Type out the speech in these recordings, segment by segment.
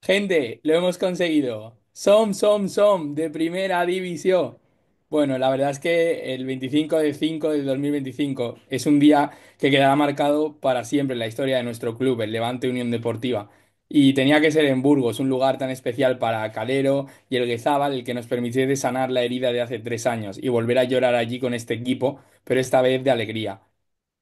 Gente, lo hemos conseguido. Som, de primera división. Bueno, la verdad es que el 25 de 5 del 2025 es un día que quedará marcado para siempre en la historia de nuestro club, el Levante Unión Deportiva. Y tenía que ser en Burgos, un lugar tan especial para Calero y el Guezábal, el que nos permitiese sanar la herida de hace 3 años y volver a llorar allí con este equipo, pero esta vez de alegría.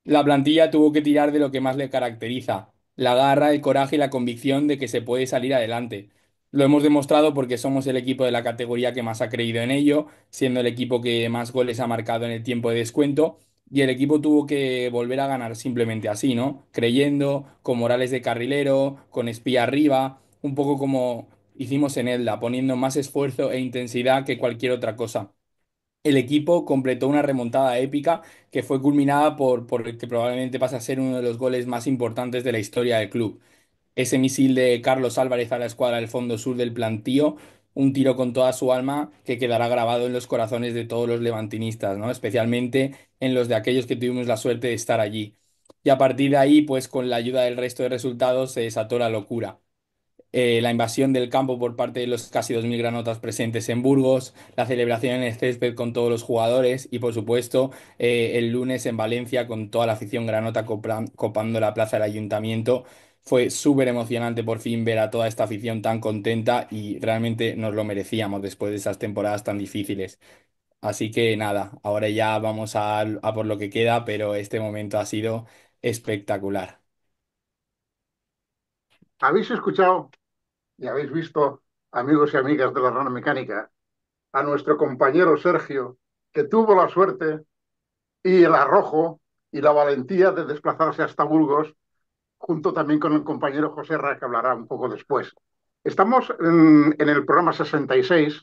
La plantilla tuvo que tirar de lo que más le caracteriza, la garra, el coraje y la convicción de que se puede salir adelante. Lo hemos demostrado porque somos el equipo de la categoría que más ha creído en ello, siendo el equipo que más goles ha marcado en el tiempo de descuento, y el equipo tuvo que volver a ganar simplemente así, ¿no? Creyendo, con Morales de carrilero, con Espía arriba, un poco como hicimos en Elda, poniendo más esfuerzo e intensidad que cualquier otra cosa. El equipo completó una remontada épica que fue culminada por el que probablemente pasa a ser uno de los goles más importantes de la historia del club. Ese misil de Carlos Álvarez a la escuadra del fondo sur del plantío, un tiro con toda su alma que quedará grabado en los corazones de todos los levantinistas, ¿no? Especialmente en los de aquellos que tuvimos la suerte de estar allí. Y a partir de ahí, pues con la ayuda del resto de resultados, se desató la locura. La invasión del campo por parte de los casi 2000 granotas presentes en Burgos, la celebración en el césped con todos los jugadores y, por supuesto, el lunes en Valencia con toda la afición granota copando la plaza del ayuntamiento. Fue súper emocionante por fin ver a toda esta afición tan contenta y realmente nos lo merecíamos después de esas temporadas tan difíciles. Así que nada, ahora ya vamos a por lo que queda, pero este momento ha sido espectacular. ¿Habéis escuchado y habéis visto, amigos y amigas de la rana mecánica, a nuestro compañero Sergio, que tuvo la suerte y el arrojo y la valentía de desplazarse hasta Burgos, junto también con el compañero José Ra, que hablará un poco después? Estamos en el programa 66,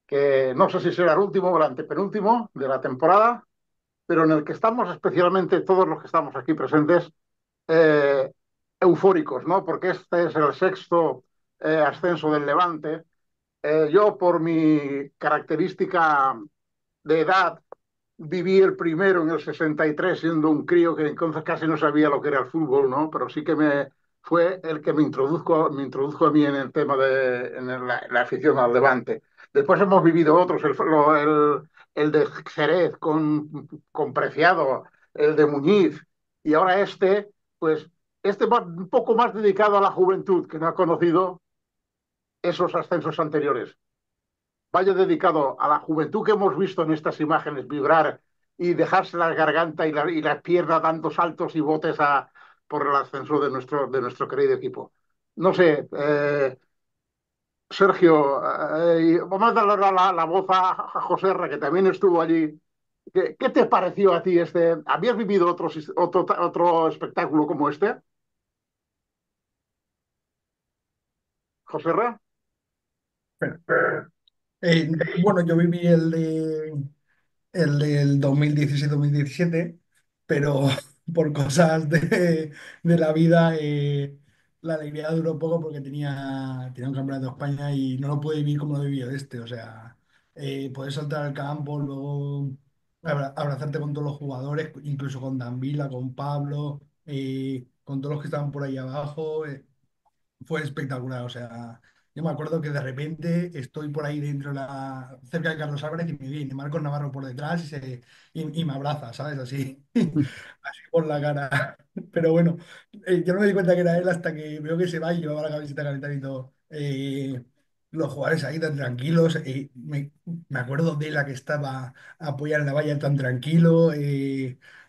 que no sé si será el último o el antepenúltimo de la temporada, pero en el que estamos especialmente todos los que estamos aquí presentes eh, eufóricos, ¿no? Porque este es el sexto ascenso del Levante. Yo, por mi característica de edad, viví el primero en el 63 siendo un crío que entonces casi no sabía lo que era el fútbol, ¿no? Pero sí que fue el que me introdujo a mí en el tema la afición al Levante. Después hemos vivido otros, el de Jerez con Preciado, el de Muñiz, y ahora pues este va un poco más dedicado a la juventud que no ha conocido esos ascensos anteriores. Vaya dedicado a la juventud que hemos visto en estas imágenes vibrar y dejarse la garganta y la pierna dando saltos y botes por el ascenso de nuestro querido equipo. No sé, Sergio, vamos a darle la voz a José R, que también estuvo allí. ¿Qué te pareció a ti este? ¿Habías vivido otro espectáculo como este, José R? Bueno, yo viví el del 2016-2017, pero por cosas de la vida, la alegría duró poco porque tenía un campeonato de España y no lo pude vivir como lo he vivido este. O sea, poder saltar al campo, luego abrazarte con todos los jugadores, incluso con Danvila, con Pablo, con todos los que estaban por ahí abajo. Fue espectacular. O sea, yo me acuerdo que de repente estoy por ahí dentro, cerca de Carlos Álvarez, y me viene Marcos Navarro por detrás y me abraza, ¿sabes? Así, así por la cara. Pero bueno, yo no me di cuenta que era él hasta que veo que se va y llevaba la camiseta calentar y todo. Los jugadores ahí tan tranquilos. Me acuerdo de la que estaba a apoyar en la valla tan tranquilo.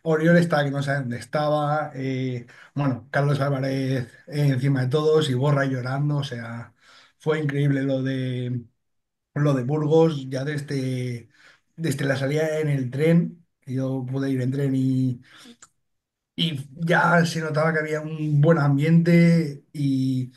Oriol estaba que no sabe dónde estaba. Bueno, Carlos Álvarez encima de todos y Borra llorando. O sea, fue increíble lo de Burgos, ya desde la salida en el tren, que yo pude ir en tren y ya se notaba que había un buen ambiente y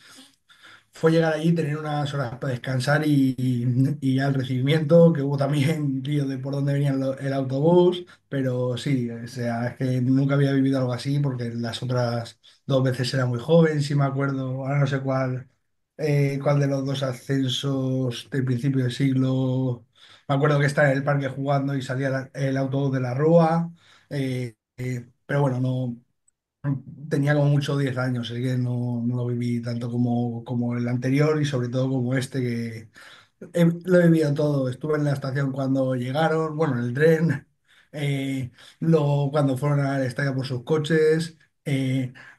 fue llegar allí, tener unas horas para descansar y ya el recibimiento, que hubo también lío de por dónde venía el autobús, pero sí, o sea, es que nunca había vivido algo así porque las otras dos veces era muy joven, sí me acuerdo, ahora no sé cuál de los dos ascensos del principio del siglo, me acuerdo que estaba en el parque jugando y salía el autobús de la Rúa, pero bueno, no. tenía como mucho 10 años, así que no lo viví tanto como el anterior y sobre todo como este, que lo he vivido todo. Estuve en la estación cuando llegaron, bueno, en el tren, luego cuando fueron al estadio por sus coches,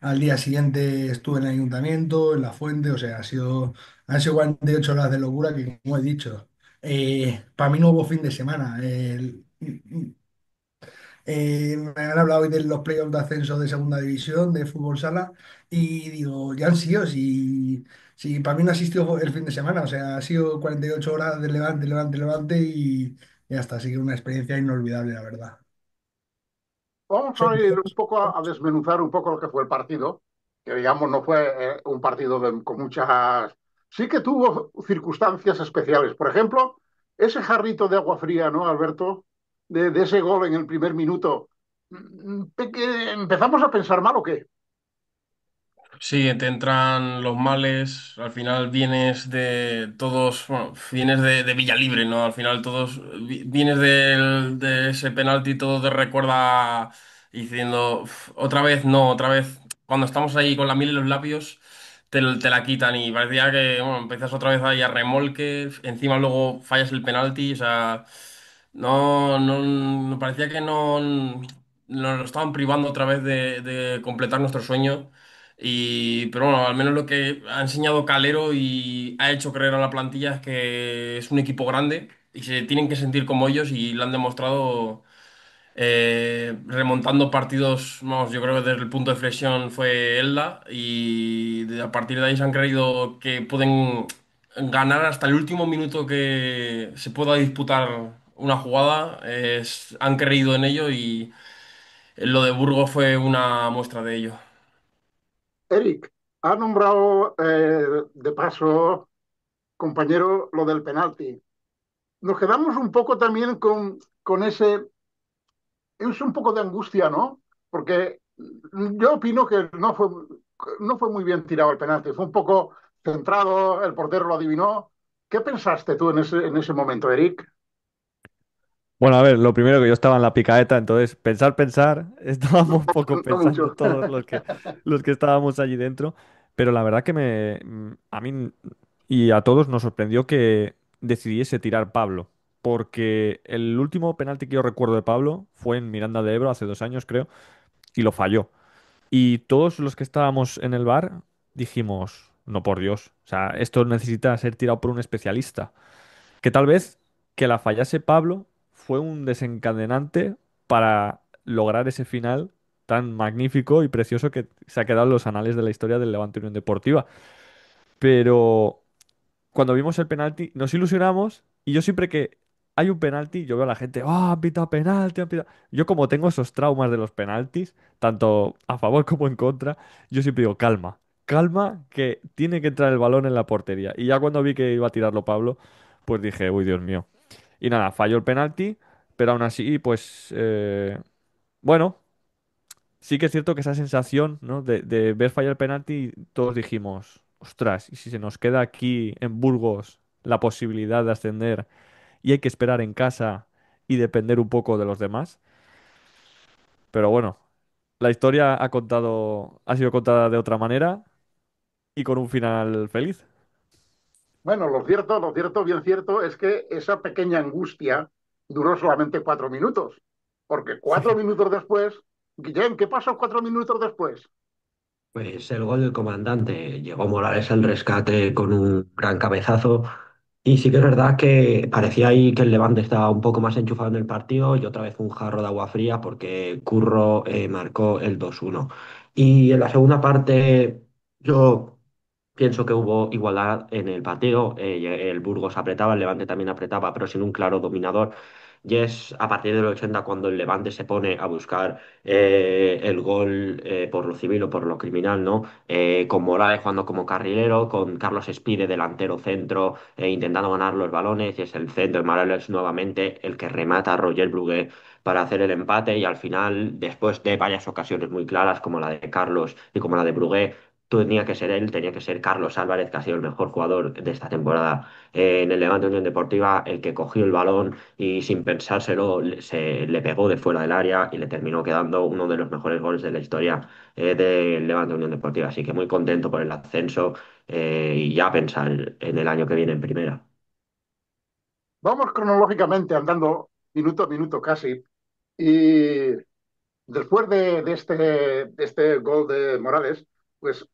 al día siguiente estuve en el ayuntamiento, en la fuente, o sea, han sido 48 horas de locura que, como he dicho, para mí no hubo fin de semana. Me han hablado hoy de los playoffs de ascenso de segunda división de fútbol sala y digo, ya han sido, si para mí no ha existido el fin de semana, o sea, ha sido 48 horas de levante, levante, levante y ya está, así que una experiencia inolvidable, la verdad. Vamos a Sobre ir un todo, poco a desmenuzar un poco lo que fue el partido, que digamos no fue un partido con muchas... Sí que tuvo circunstancias especiales. Por ejemplo, ese jarrito de agua fría, ¿no, Alberto? De ese gol en el primer minuto. ¿Empezamos a pensar mal o qué? Sí, te entran los males, al final vienes de todos, bueno, vienes de Villalibre, ¿no? Al final todos, vienes de ese penalti, todo te recuerda diciendo, "Uf, otra vez, no, otra vez, cuando estamos ahí con la miel en los labios, te la quitan y parecía que, bueno, empiezas otra vez ahí a remolque, encima luego fallas el penalti, o sea, me parecía que nos lo estaban privando otra vez de completar nuestro sueño. Pero bueno, al menos lo que ha enseñado Calero y ha hecho creer a la plantilla es que es un equipo grande y se tienen que sentir como ellos y lo han demostrado remontando partidos, vamos, yo creo que desde el punto de flexión fue Elda a partir de ahí se han creído que pueden ganar hasta el último minuto que se pueda disputar una jugada. Han creído en ello y lo de Burgos fue una muestra de ello. Eric, ha nombrado de paso, compañero, lo del penalti. Nos quedamos un poco también con ese es un poco de angustia, ¿no? Porque yo opino que no fue muy bien tirado el penalti, fue un poco centrado, el portero lo adivinó. ¿Qué pensaste tú en ese momento, Eric? Bueno, a ver, lo primero que yo estaba en la picaeta, entonces pensar, estábamos un poco No pensando mucho. todos los que estábamos allí dentro, pero la verdad que a mí y a todos nos sorprendió que decidiese tirar Pablo, porque el último penalti que yo recuerdo de Pablo fue en Miranda de Ebro hace 2 años, creo, y lo falló. Y todos los que estábamos en el bar dijimos, no por Dios, o sea, esto necesita ser tirado por un especialista. Que tal vez que la fallase Pablo fue un desencadenante para lograr ese final tan magnífico y precioso que se ha quedado en los anales de la historia del Levante Unión Deportiva. Pero cuando vimos el penalti, nos ilusionamos y yo siempre que hay un penalti, yo veo a la gente, ¡ah, han pitado penalti, han pitado". Yo como tengo esos traumas de los penaltis, tanto a favor como en contra, yo siempre digo, calma, calma, que tiene que entrar el balón en la portería. Y ya cuando vi que iba a tirarlo Pablo, pues dije, uy, Dios mío. Y nada, falló el penalti, pero aún así, pues, bueno, sí que es cierto que esa sensación, ¿no? de ver fallar el penalti, todos dijimos, ostras, ¿y si se nos queda aquí en Burgos la posibilidad de ascender y hay que esperar en casa y depender un poco de los demás? Pero bueno, la historia ha sido contada de otra manera y con un final feliz. Bueno, lo cierto, bien cierto, es que esa pequeña angustia duró solamente 4 minutos. Porque cuatro Sí. minutos después, Guillem, ¿qué pasó 4 minutos después? Pues el gol del comandante. Llegó Morales al rescate con un gran cabezazo. Y sí que es verdad que parecía ahí que el Levante estaba un poco más enchufado en el partido y otra vez un jarro de agua fría porque Curro marcó el 2-1. Y en la segunda parte yo pienso que hubo igualdad en el partido. El Burgos apretaba, el Levante también apretaba, pero sin un claro dominador. Y es a partir del 80 cuando el Levante se pone a buscar el gol por lo civil o por lo criminal, ¿no? Con Morales jugando como carrilero, con Carlos Espide delantero centro, intentando ganar los balones, y es el centro, Morales nuevamente el que remata a Roger Brugué para hacer el empate y al final, después de varias ocasiones muy claras como la de Carlos y como la de Brugué, tenía que ser él, tenía que ser Carlos Álvarez, que ha sido el mejor jugador de esta temporada en el Levante Unión Deportiva, el que cogió el balón y sin pensárselo se le pegó de fuera del área y le terminó quedando uno de los mejores goles de la historia del Levante Unión Deportiva. Así que muy contento por el ascenso y ya pensar en el año que viene en primera. Vamos cronológicamente andando minuto a minuto casi. Y después de este gol de Morales, pues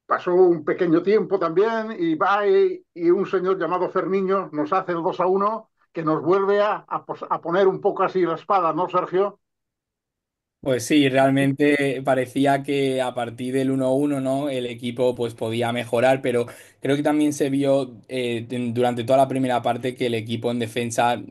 pasó un pequeño tiempo también y va y un señor llamado Ferniño nos hace el 2-1 que nos vuelve a poner un poco así la espada, ¿no, Sergio? Pues sí, realmente parecía que a partir del 1-1, ¿no? El equipo pues podía mejorar, pero creo que también se vio durante toda la primera parte que el equipo en defensa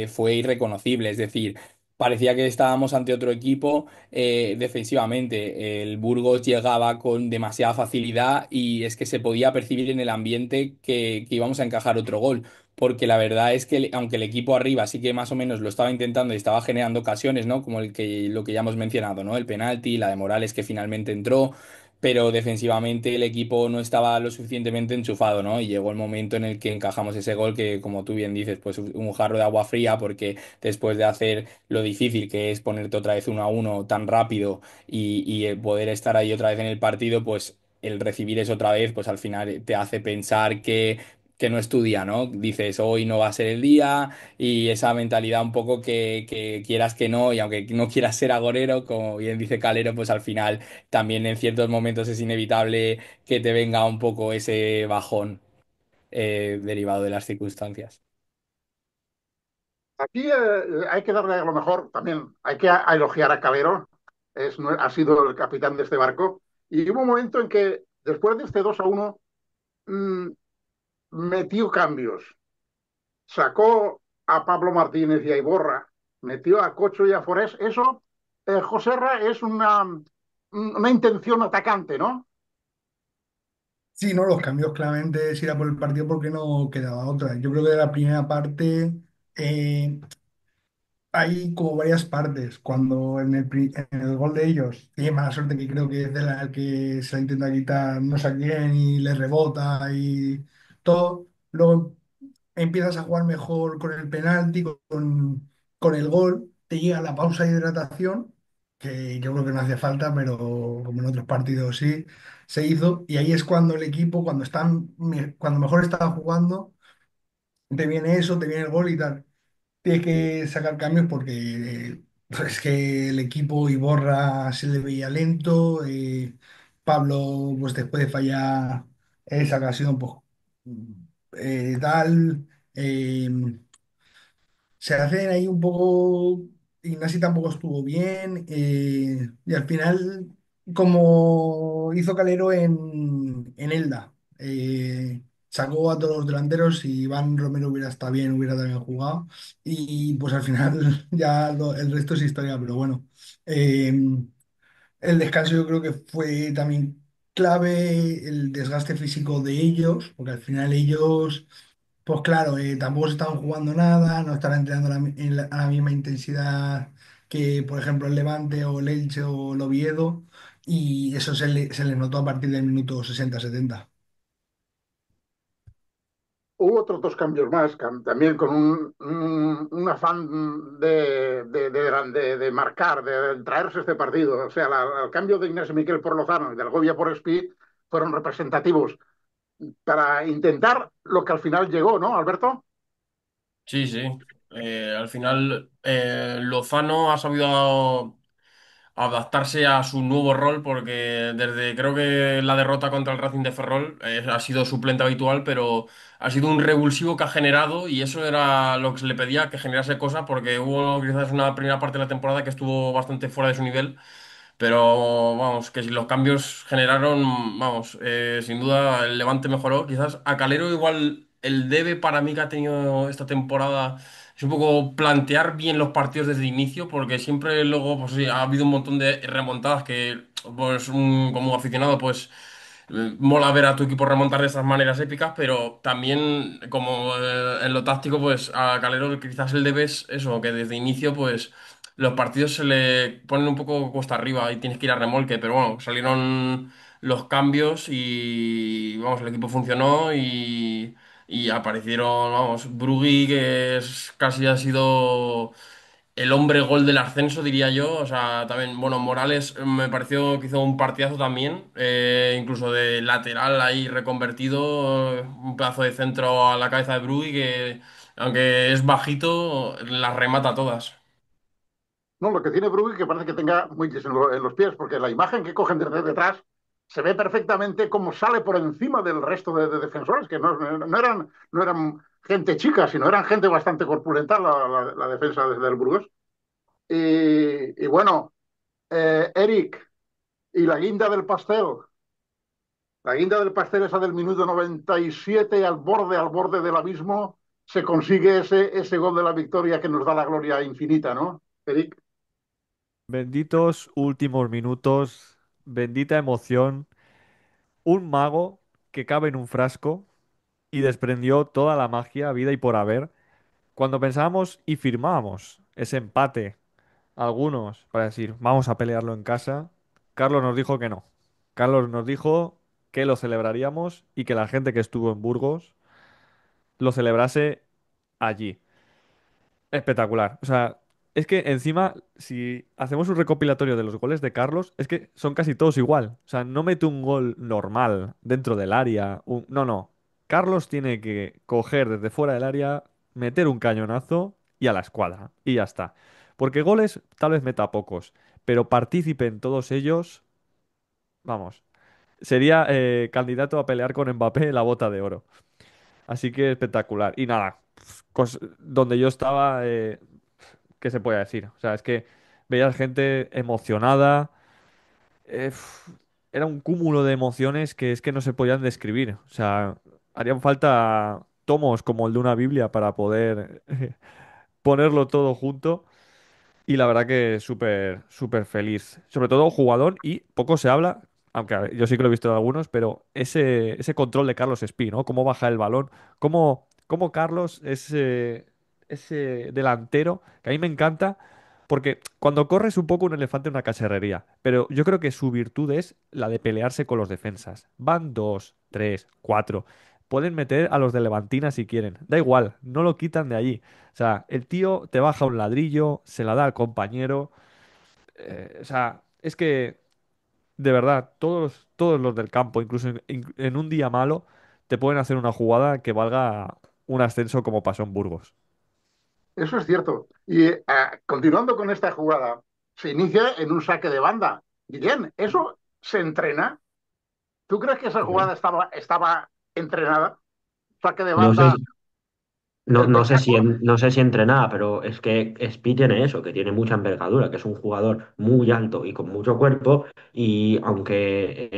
fue irreconocible, es decir, parecía que estábamos ante otro equipo defensivamente. El Burgos llegaba con demasiada facilidad y es que se podía percibir en el ambiente que íbamos a encajar otro gol. Porque la verdad es que aunque el equipo arriba sí que más o menos lo estaba intentando y estaba generando ocasiones, ¿no? Como lo que ya hemos mencionado, ¿no? El penalti, la de Morales que finalmente entró, pero defensivamente el equipo no estaba lo suficientemente enchufado, ¿no? Y llegó el momento en el que encajamos ese gol que, como tú bien dices, pues un jarro de agua fría, porque después de hacer lo difícil que es ponerte otra vez 1-1 tan rápido y poder estar ahí otra vez en el partido, pues el recibir eso otra vez, pues al final te hace pensar que no es tu día, ¿no? Dices, hoy no va a ser el día y esa mentalidad un poco que quieras que no, y aunque no quieras ser agorero, como bien dice Calero, pues al final también en ciertos momentos es inevitable que te venga un poco ese bajón derivado de las circunstancias. Aquí hay que darle a lo mejor también, hay que elogiar a Calero, ha sido el capitán de este barco, y hubo un momento en que después de este 2-1 mmm, metió cambios, sacó a Pablo Martínez y a Iborra, metió a Cocho y a Forés. Eso, Joserra, es una intención atacante, ¿no? Sí, no, los cambios claramente es ir a por el partido porque no quedaba otra. Yo creo que de la primera parte eh, hay como varias partes. Cuando en el gol de ellos tiene mala suerte, que creo que es de la que se la intenta quitar no sé a quién y le rebota y todo. Luego empiezas a jugar mejor con el penalti, con el gol, te llega la pausa de hidratación, que yo creo que no hacía falta, pero como en otros partidos sí, se hizo. Y ahí es cuando el equipo, cuando mejor estaba jugando, te viene eso, te viene el gol y tal. Tienes que sacar cambios porque es que el equipo Iborra se le veía lento. Pablo, pues después de fallar esa ocasión, pues tal. eh, Se hacen ahí un poco. Ignasi tampoco estuvo bien. Y al final, como hizo Calero en Elda, sacó a todos los delanteros y Iván Romero hubiera estado bien, hubiera también jugado. Y pues al final ya el resto es historia, pero bueno. Eh, el descanso yo creo que fue también clave, el desgaste físico de ellos, porque al final ellos. Pues claro, tampoco se estaban jugando nada, no estaban entrenando a la misma intensidad que, por ejemplo, el Levante o el Elche o el Oviedo, y eso se le notó a partir del minuto 60-70. Hubo otros dos cambios más, también con un afán de marcar, de traerse este partido. O sea, el cambio de Ignacio Miquel por Lozano y del Govia por Espí fueron representativos para intentar lo que al final llegó, ¿no, Alberto? Sí, sí. Al final, Lozano ha sabido adaptarse a su nuevo rol porque desde creo que la derrota contra el Racing de Ferrol ha sido suplente habitual, pero ha sido un revulsivo que ha generado y eso era lo que se le pedía, que generase cosas porque hubo quizás una primera parte de la temporada que estuvo bastante fuera de su nivel. Pero vamos, que si los cambios generaron, vamos, sin duda el Levante mejoró. Quizás a Calero igual el debe para mí que ha tenido esta temporada es un poco plantear bien los partidos desde el inicio, porque siempre luego pues sí, ha habido un montón de remontadas que pues como aficionado pues mola ver a tu equipo remontar de esas maneras épicas, pero también como en lo táctico pues a Calero quizás el debe es eso, que desde inicio pues los partidos se le ponen un poco cuesta arriba y tienes que ir a remolque, pero bueno, salieron los cambios y vamos, el equipo funcionó y aparecieron, vamos, Brugui, que es, casi ha sido el hombre gol del ascenso, diría yo. O sea, también, bueno, Morales me pareció que hizo un partidazo también, incluso de lateral ahí reconvertido, un pedazo de centro a la cabeza de Brugui que, aunque es bajito, las remata todas. No, lo que tiene Brugge que parece que tenga muelles en los pies, porque la imagen que cogen desde detrás se ve perfectamente cómo sale por encima del resto de defensores, que no eran gente chica, sino eran gente bastante corpulenta la defensa del Burgos. Y bueno, Eric, y la guinda del pastel esa del minuto 97 al borde del abismo, se consigue ese gol de la victoria que nos da la gloria infinita, ¿no, Eric? Benditos últimos minutos, bendita emoción. Un mago que cabe en un frasco y desprendió toda la magia, vida y por haber. Cuando pensábamos y firmábamos ese empate, algunos, para decir, vamos a pelearlo en casa, Carlos nos dijo que no. Carlos nos dijo que lo celebraríamos y que la gente que estuvo en Burgos lo celebrase allí. Espectacular. O sea, es que encima, si hacemos un recopilatorio de los goles de Carlos, es que son casi todos igual. O sea, no mete un gol normal dentro del área. No, no. Carlos tiene que coger desde fuera del área, meter un cañonazo y a la escuadra. Y ya está. Porque goles tal vez meta pocos, pero partícipe en todos ellos, vamos. Sería candidato a pelear con Mbappé la bota de oro. Así que espectacular. Y nada, donde yo estaba, ¿qué se puede decir? O sea, es que veías gente emocionada. Era un cúmulo de emociones que es que no se podían describir. O sea, harían falta tomos como el de una Biblia para poder ponerlo todo junto. Y la verdad que súper, súper feliz. Sobre todo jugador y poco se habla, aunque a ver, yo sí que lo he visto de algunos, pero ese control de Carlos Espí, ¿no? Cómo baja el balón, cómo Carlos es ese delantero, que a mí me encanta, porque cuando corre es un poco un elefante en una cacharrería, pero yo creo que su virtud es la de pelearse con los defensas. Van dos, tres, cuatro. Pueden meter a los de Levantina si quieren. Da igual, no lo quitan de allí. O sea, el tío te baja un ladrillo, se la da al compañero. O sea, es que, de verdad, todos los del campo, incluso en un día malo, te pueden hacer una jugada que valga un ascenso como pasó en Burgos. Eso es cierto. Y continuando con esta jugada, se inicia en un saque de banda. Guillén, ¿eso se entrena? ¿Tú crees que esa jugada estaba entrenada? Saque de No sé, banda, espectáculo. no sé si entrenada, pero es que Spi tiene eso, que tiene mucha envergadura, que es un jugador muy alto y con mucho cuerpo, y aunque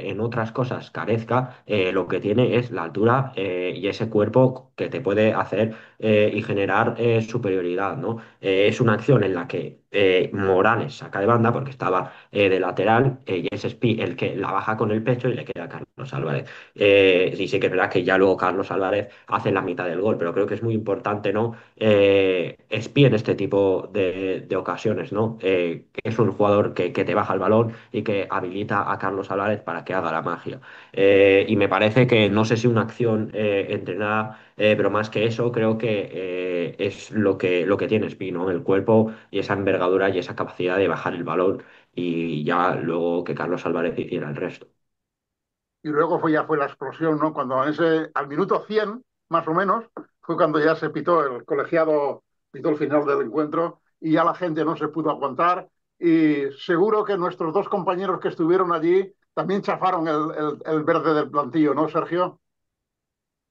en otras cosas carezca, lo que tiene es la altura y ese cuerpo que te puede hacer y generar superioridad, ¿no? Es una acción en la que Morales saca de banda porque estaba de lateral y es Spi el que la baja con el pecho y le queda a Carlos Álvarez. Y sí que es verdad que ya luego Carlos Álvarez hace la mitad del gol, pero creo que es muy importante, ¿no? Espía en este tipo de ocasiones, ¿no? Que es un jugador que te baja el balón y que habilita a Carlos Álvarez para que haga la magia. Y me parece que no sé si una acción entrenada, pero más que eso, creo que es lo que tiene Espí, ¿no? El cuerpo y esa envergadura y esa capacidad de bajar el balón y ya luego que Carlos Álvarez hiciera el resto. Y luego ya fue la explosión, ¿no? Cuando al minuto 100 más o menos, fue cuando ya se pitó el colegiado, pitó el final del encuentro y ya la gente no se pudo aguantar. Y seguro que nuestros dos compañeros que estuvieron allí también chafaron el verde del plantillo, ¿no, Sergio?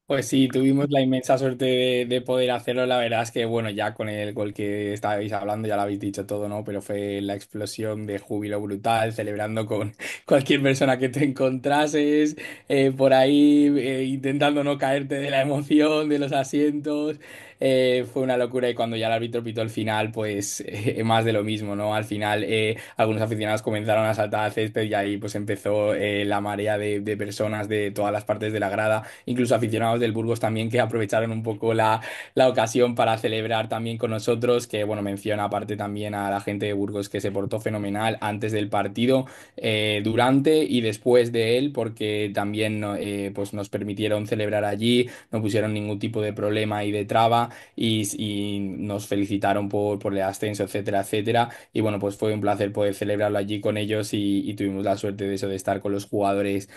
Pues sí, tuvimos la inmensa suerte de poder hacerlo. La verdad es que, bueno, ya con el gol que estabais hablando, ya lo habéis dicho todo, ¿no? Pero fue la explosión de júbilo brutal, celebrando con cualquier persona que te encontrases, por ahí, intentando no caerte de la emoción, de los asientos. Fue una locura y cuando ya el árbitro pitó el final, pues más de lo mismo, ¿no? Al final, algunos aficionados comenzaron a saltar al césped y ahí pues empezó la marea de personas de todas las partes de la grada incluso aficionados aficionados del Burgos también que aprovecharon un poco la ocasión para celebrar también con nosotros, que bueno, menciona aparte también a la gente de Burgos que se portó fenomenal antes del partido, durante y después de él, porque también pues nos permitieron celebrar allí, no pusieron ningún tipo de problema y de traba y nos felicitaron por el ascenso, etcétera, etcétera. Y bueno, pues fue un placer poder celebrarlo allí con ellos y tuvimos la suerte de eso, de estar con los jugadores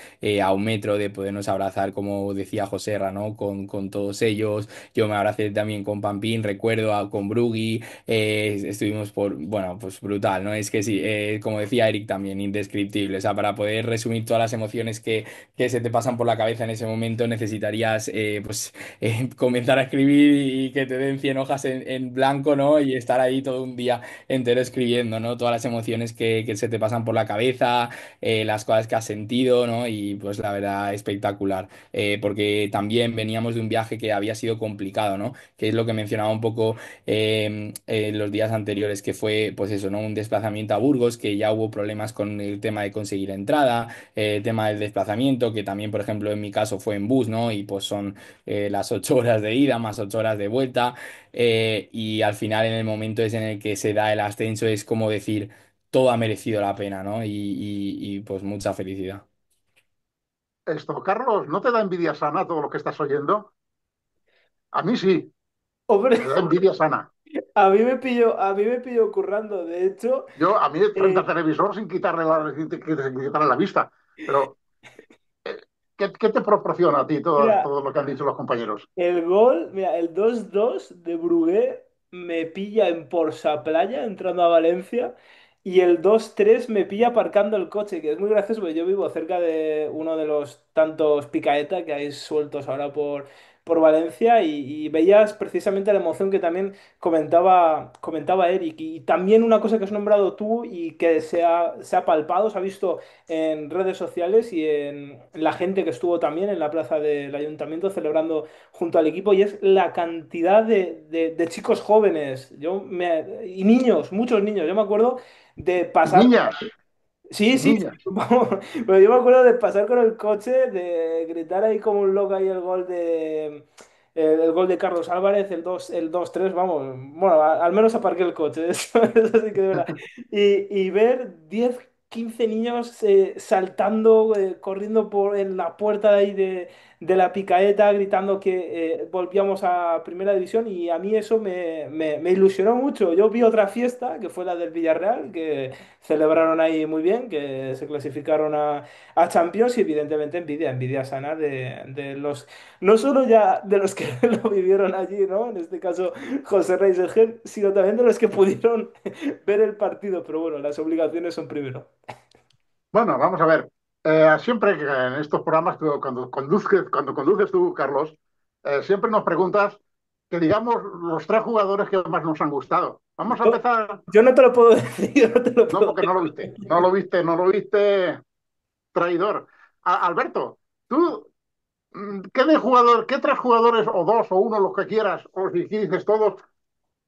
a un metro, de podernos abrazar, como decía Joserra, ¿no? Con todos ellos. Yo me abracé también con Pampín, recuerdo, con Brugui, estuvimos bueno, pues brutal, ¿no? Es que sí, como decía Eric también, indescriptible. O sea, para poder resumir todas las emociones que se te pasan por la cabeza en ese momento, necesitarías, pues, comenzar a escribir y que te den 100 hojas en blanco, ¿no? Y estar ahí todo un día entero escribiendo, ¿no? Todas las emociones que se te pasan por la cabeza, las cosas que has sentido, ¿no? Y pues la verdad, espectacular. Porque también veníamos de un viaje que había sido complicado, ¿no? Que es lo que mencionaba un poco los días anteriores, que fue, pues eso, ¿no? Un desplazamiento a Burgos, que ya hubo problemas con el tema de conseguir entrada, el tema del desplazamiento, que también, por ejemplo, en mi caso fue en bus, ¿no? Y pues son las 8 horas de ida más 8 horas de vuelta. Y al final, en el momento es en el que se da el ascenso, es como decir, todo ha merecido la pena, ¿no? Pues mucha felicidad. Esto, Carlos, ¿no te da envidia sana todo lo que estás oyendo? A mí sí, Hombre, me da envidia sana. a mí me pilló currando. De hecho, Yo, a mí, frente al eh, televisor, sin quitarle la vista. Pero, eh, ¿qué te proporciona a ti todo, mira, todo lo que han dicho los compañeros? el gol, mira, el 2-2 de Brugué me pilla en Porsa Playa entrando a Valencia y el 2-3 me pilla aparcando el coche, que es muy gracioso porque yo vivo cerca de uno de los tantos picaeta que hay sueltos ahora por Valencia y veías precisamente la emoción que también comentaba Eric y también una cosa que has nombrado tú y que se ha palpado, se ha visto en redes sociales y en la gente que estuvo también en la plaza del ayuntamiento celebrando junto al equipo y es la cantidad de chicos jóvenes y niños, muchos niños. Yo me acuerdo de Y pasar. niñas, Sí, y sí, niñas. vamos, pero yo me acuerdo de pasar con el coche, de gritar ahí como un loco ahí el gol de Carlos Álvarez, el 2-3 vamos, bueno, al menos aparqué el coche, eso sí que de verdad. Y ver 10 15 niños saltando, corriendo en la puerta de ahí de la Picaeta, gritando que volvíamos a Primera División y a mí eso me ilusionó mucho. Yo vi otra fiesta, que fue la del Villarreal, que celebraron ahí muy bien, que se clasificaron a Champions y evidentemente envidia sana de los, no solo ya de los que lo vivieron allí, ¿no? En este caso José Rey Sergel, sino también de los que pudieron ver el partido, pero bueno, las obligaciones son primero. Bueno, vamos a ver. Siempre que en estos programas, cuando conduces tú, Carlos, siempre nos preguntas que digamos los tres jugadores que más nos han gustado. Vamos a Yo, empezar, yo no te lo puedo decir, yo no te lo no puedo porque no lo viste, no lo viste, no lo viste, traidor. Alberto, tú, ¿qué tres jugadores o dos o uno, los que quieras, o si dices todos,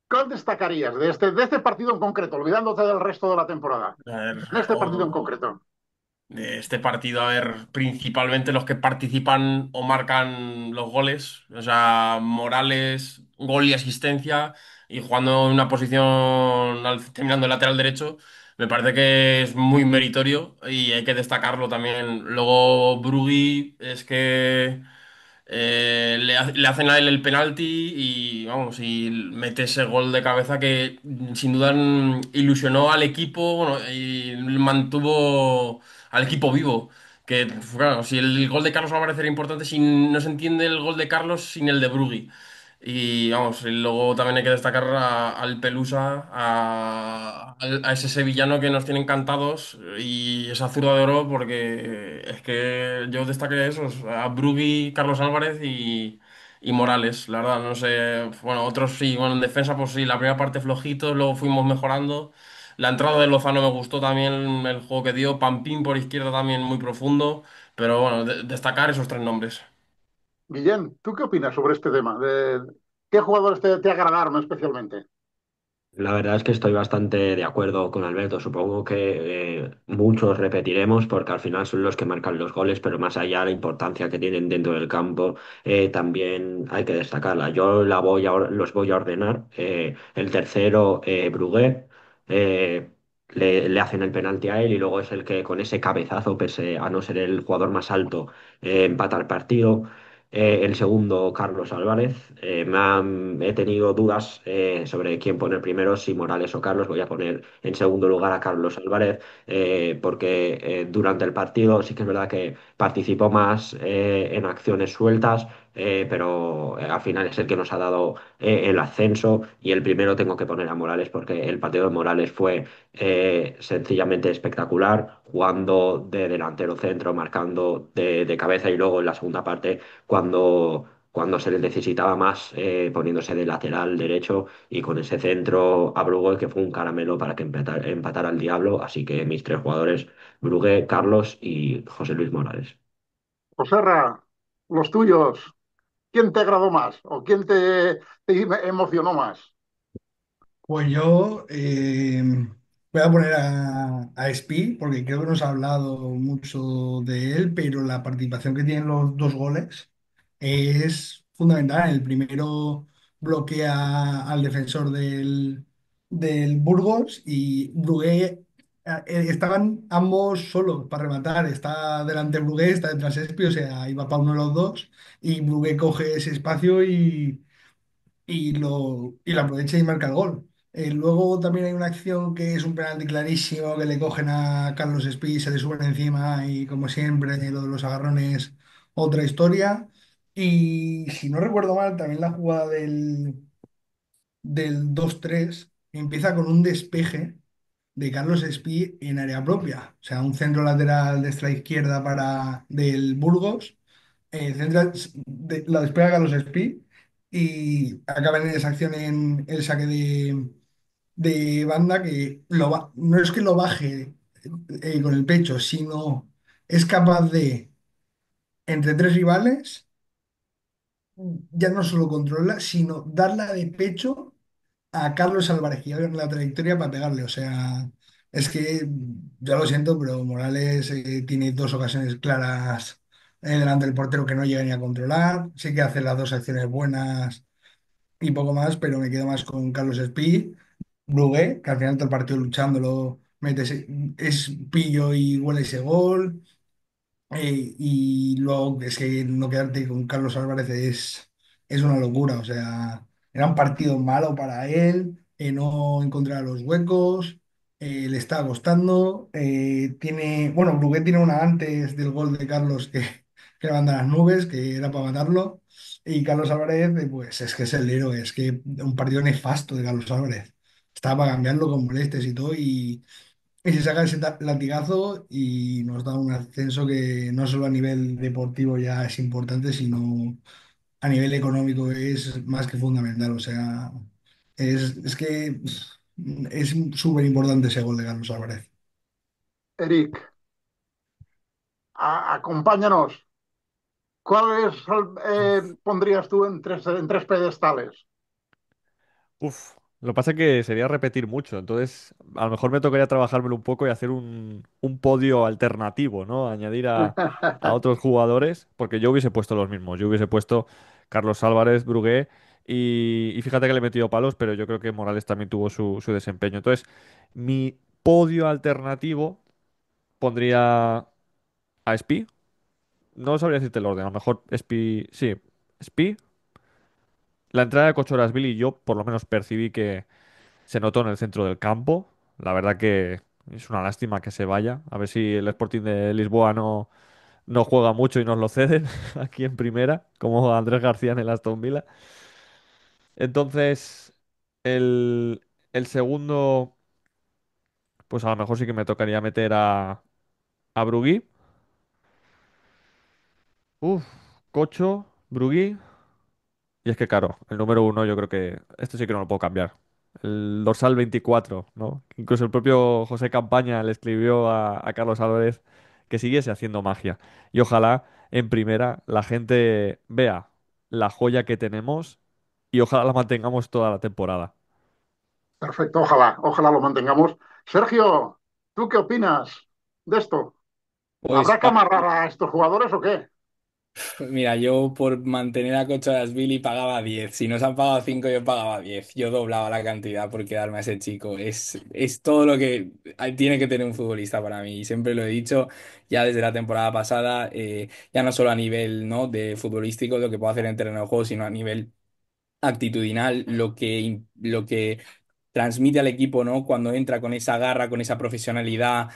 cuál destacarías de este partido en concreto, olvidándote del resto de la temporada? A ver, En este partido en concreto. de este partido, a ver, principalmente los que participan o marcan los goles, o sea, Morales, gol y asistencia, y jugando en una posición terminando el lateral derecho, me parece que es muy meritorio y hay que destacarlo también. Luego, Brugui, es que le hacen a él el penalti y vamos, y mete ese gol de cabeza que sin duda ilusionó al equipo, bueno, y mantuvo al equipo vivo. Que claro, si el gol de Carlos Álvarez era importante, si no se entiende el gol de Carlos sin el de Brugui. Y vamos, y luego también hay que destacar al Pelusa, a ese sevillano que nos tiene encantados y esa zurda de oro, porque es que yo destaqué esos, a Brugui, Carlos Álvarez y Morales, la verdad, no sé, bueno, otros sí, bueno, en defensa pues sí, la primera parte flojito, luego fuimos mejorando. La entrada de Lozano me gustó también el juego que dio, Pampín por izquierda también muy profundo, pero bueno, destacar esos tres nombres. Guillén, ¿tú qué opinas sobre este tema? ¿Qué jugadores te agradaron especialmente? La verdad es que estoy bastante de acuerdo con Alberto. Supongo que muchos repetiremos porque al final son los que marcan los goles, pero más allá de la importancia que tienen dentro del campo, también hay que destacarla. Yo los voy a ordenar. El tercero, Brugué, eh, le hacen el penalti a él y luego es el que con ese cabezazo, pese a no ser el jugador más alto, empata el partido. El segundo, Carlos Álvarez. He tenido dudas sobre quién poner primero, si Morales o Carlos. Voy a poner en segundo lugar a Carlos Álvarez, porque durante el partido sí que es verdad que participó más en acciones sueltas, pero al final es el que nos ha dado el ascenso. Y el primero tengo que poner a Morales porque el partido de Morales fue sencillamente espectacular, jugando de delantero centro, marcando de cabeza y luego en la segunda parte cuando se les necesitaba más, poniéndose de lateral derecho y con ese centro a Brugué que fue un caramelo para que empatara al Diablo. Así que mis tres jugadores, Brugué, Carlos y José Luis Morales. Joserra, los tuyos, ¿quién te agradó más o quién te emocionó más? Pues yo voy a poner a Spi, porque creo que no se ha hablado mucho de él, pero la participación que tienen los dos goles es fundamental. El primero bloquea al defensor del Burgos y Brugué, estaban ambos solos para rematar. Está delante Brugué, está detrás Espi, o sea, iba para uno de los dos y Brugué coge ese espacio y lo aprovecha y marca el gol. Luego también hay una acción que es un penalti clarísimo que le cogen a Carlos Espí, se le suben encima y como siempre lo de los agarrones, otra historia. Y si no recuerdo mal, también la jugada del 2-3 empieza con un despeje de Carlos Espí en área propia. O sea, un centro lateral desde la izquierda del Burgos, la despega Carlos Espí y acaba en esa acción en el saque de banda que no es que lo baje con el pecho, sino es capaz de, entre tres rivales, ya no solo controlarla, sino darla de pecho a Carlos Álvarez, que ya en la trayectoria para pegarle. O sea, es que yo lo siento, pero Morales tiene dos ocasiones claras delante del portero que no llega ni a controlar. Sí que hace las dos acciones buenas y poco más, pero me quedo más con Carlos Espí. Brugué, que al final todo el partido luchándolo, es pillo y huele ese gol. Y luego es que no quedarte con Carlos Álvarez es una locura. O sea, era un partido malo para él, no encontrar los huecos, le estaba costando. Bueno, Brugué tiene una antes del gol de Carlos que le manda a las nubes, que era para matarlo. Y Carlos Álvarez, pues es que es el héroe, es que un partido nefasto de Carlos Álvarez. Estaba para cambiarlo con molestias y todo, y se saca ese latigazo y nos da un ascenso que no solo a nivel deportivo ya es importante, sino a nivel económico es más que fundamental. O sea, es que es súper importante ese gol de Carlos Álvarez. Eric, acompáñanos. ¿Cuáles pondrías tú en tres pedestales? Uf, lo que pasa es que sería repetir mucho, entonces a lo mejor me tocaría trabajármelo un poco y hacer un podio alternativo, ¿no? Añadir a otros jugadores, porque yo hubiese puesto los mismos, yo hubiese puesto Carlos Álvarez, Brugué, y fíjate que le he metido palos, pero yo creo que Morales también tuvo su desempeño. Entonces, mi podio alternativo pondría a Spi, no sabría decirte el orden, a lo mejor Spi, sí, Spi, la entrada de Billy yo por lo menos percibí que se notó en el centro del campo. La verdad que es una lástima que se vaya. A ver si el Sporting de Lisboa no juega mucho y nos lo ceden aquí en primera, como Andrés García en el Aston Villa. Entonces, el segundo, pues a lo mejor sí que me tocaría meter a Brugui. Uf, Cocho, Brugui. Y es que, claro, el número uno yo creo que esto sí que no lo puedo cambiar. El dorsal 24, ¿no? Incluso el propio José Campaña le escribió a Carlos Álvarez que siguiese haciendo magia. Y ojalá en primera la gente vea la joya que tenemos y ojalá la mantengamos toda la temporada. Perfecto, ojalá lo mantengamos. Sergio, ¿tú qué opinas de esto? Pues ¿Habrá que amarrar a estos jugadores o qué? mira, yo por mantener a Billy pagaba 10. Si nos han pagado 5, yo pagaba 10. Yo doblaba la cantidad por quedarme a ese chico. Es todo lo que tiene que tener un futbolista para mí. Y siempre lo he dicho ya desde la temporada pasada, ya no solo a nivel, ¿no?, de futbolístico, lo que puedo hacer en terreno de juego, sino a nivel actitudinal, lo que transmite al equipo, ¿no? Cuando entra con esa garra, con esa profesionalidad.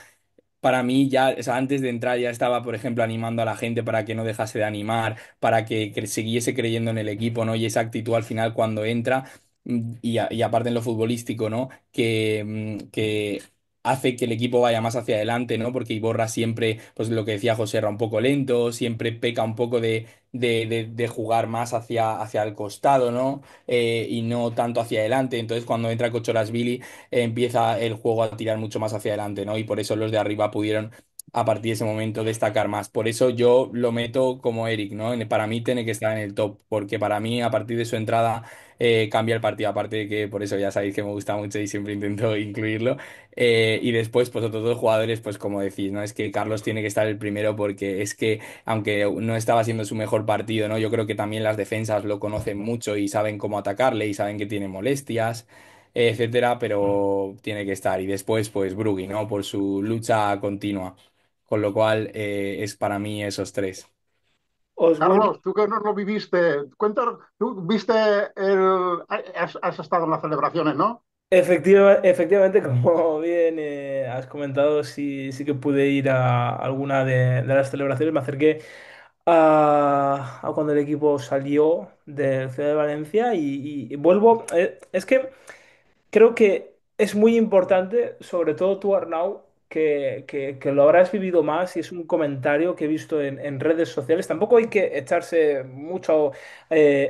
Para mí ya, o sea, antes de entrar ya estaba, por ejemplo, animando a la gente para que no dejase de animar, para que siguiese creyendo en el equipo, ¿no? Y esa actitud al final cuando entra, y aparte en lo futbolístico, ¿no? Que hace que el equipo vaya más hacia adelante, ¿no? Porque Iborra siempre, pues lo que decía José, era un poco lento, siempre peca un poco de jugar más hacia el costado, ¿no? Y no tanto hacia adelante. Entonces, cuando entra Billy empieza el juego a tirar mucho más hacia adelante, ¿no? Y por eso los de arriba pudieron a partir de ese momento destacar más. Por eso yo lo meto como Eric, ¿no? Para mí tiene que estar en el top, porque para mí a partir de su entrada cambia el partido, aparte de que por eso ya sabéis que me gusta mucho y siempre intento incluirlo. Y después, pues otros dos jugadores, pues como decís, ¿no? Es que Carlos tiene que estar el primero porque es que, aunque no estaba siendo su mejor partido, ¿no? Yo creo que también las defensas lo conocen mucho y saben cómo atacarle y saben que tiene molestias, etcétera, pero tiene que estar. Y después, pues Brugui, ¿no? Por su lucha continua. Con lo cual, es para mí esos tres. Os vuelvo. Carlos, tú que no lo viviste, cuéntanos, tú viste has estado en las celebraciones, ¿no? Efectivamente, como bien has comentado, sí, sí que pude ir a alguna de las celebraciones. Me acerqué a cuando el equipo salió de Ciudad de Valencia y vuelvo. Es que creo que es muy importante, sobre todo tú, Arnau, que lo habrás vivido más y es un comentario que he visto en redes sociales. Tampoco hay que echarse mucho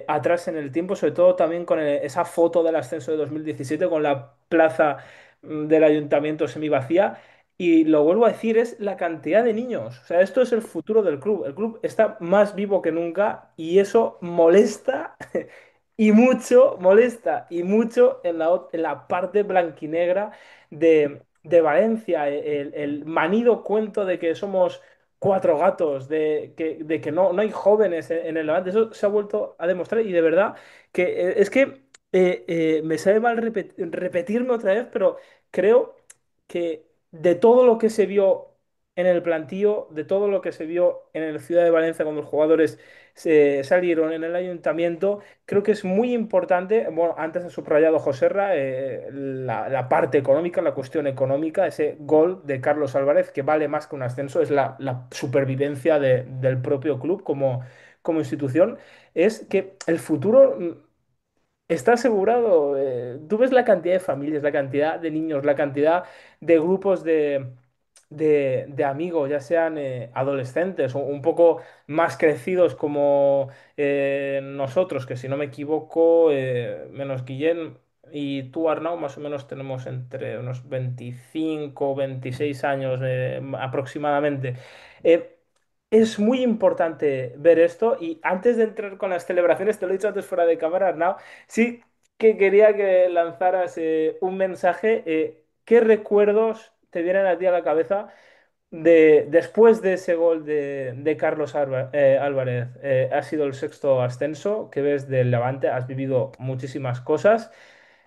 atrás en el tiempo, sobre todo también con esa foto del ascenso de 2017 con la plaza del ayuntamiento semivacía. Y lo vuelvo a decir, es la cantidad de niños. O sea, esto es el futuro del club. El club está más vivo que nunca y eso molesta y mucho, molesta y mucho en la parte blanquinegra de Valencia. El manido cuento de que somos cuatro gatos, de que no hay jóvenes en el Levante. Eso se ha vuelto a demostrar y de verdad que es que me sabe mal repetirme otra vez, pero creo que de todo lo que se vio en el plantío, de todo lo que se vio en el Ciudad de Valencia cuando los jugadores se salieron en el ayuntamiento, creo que es muy importante, bueno, antes ha subrayado Joserra, la parte económica, la cuestión económica, ese gol de Carlos Álvarez, que vale más que un ascenso, es la supervivencia del propio club como institución, es que el futuro está asegurado. Tú ves la cantidad de familias, la cantidad de niños, la cantidad de grupos de amigos, ya sean adolescentes o un poco más crecidos como nosotros, que si no me equivoco, menos Guillén y tú, Arnau, más o menos tenemos entre unos 25 26 años aproximadamente. Eh, es muy importante ver esto y antes de entrar con las celebraciones, te lo he dicho antes fuera de cámara, Arnau, sí que quería que lanzaras un mensaje. ¿Qué recuerdos te vienen a ti a la cabeza después de ese gol de Carlos Álvarez? Ha sido el sexto ascenso que ves del Levante, has vivido muchísimas cosas.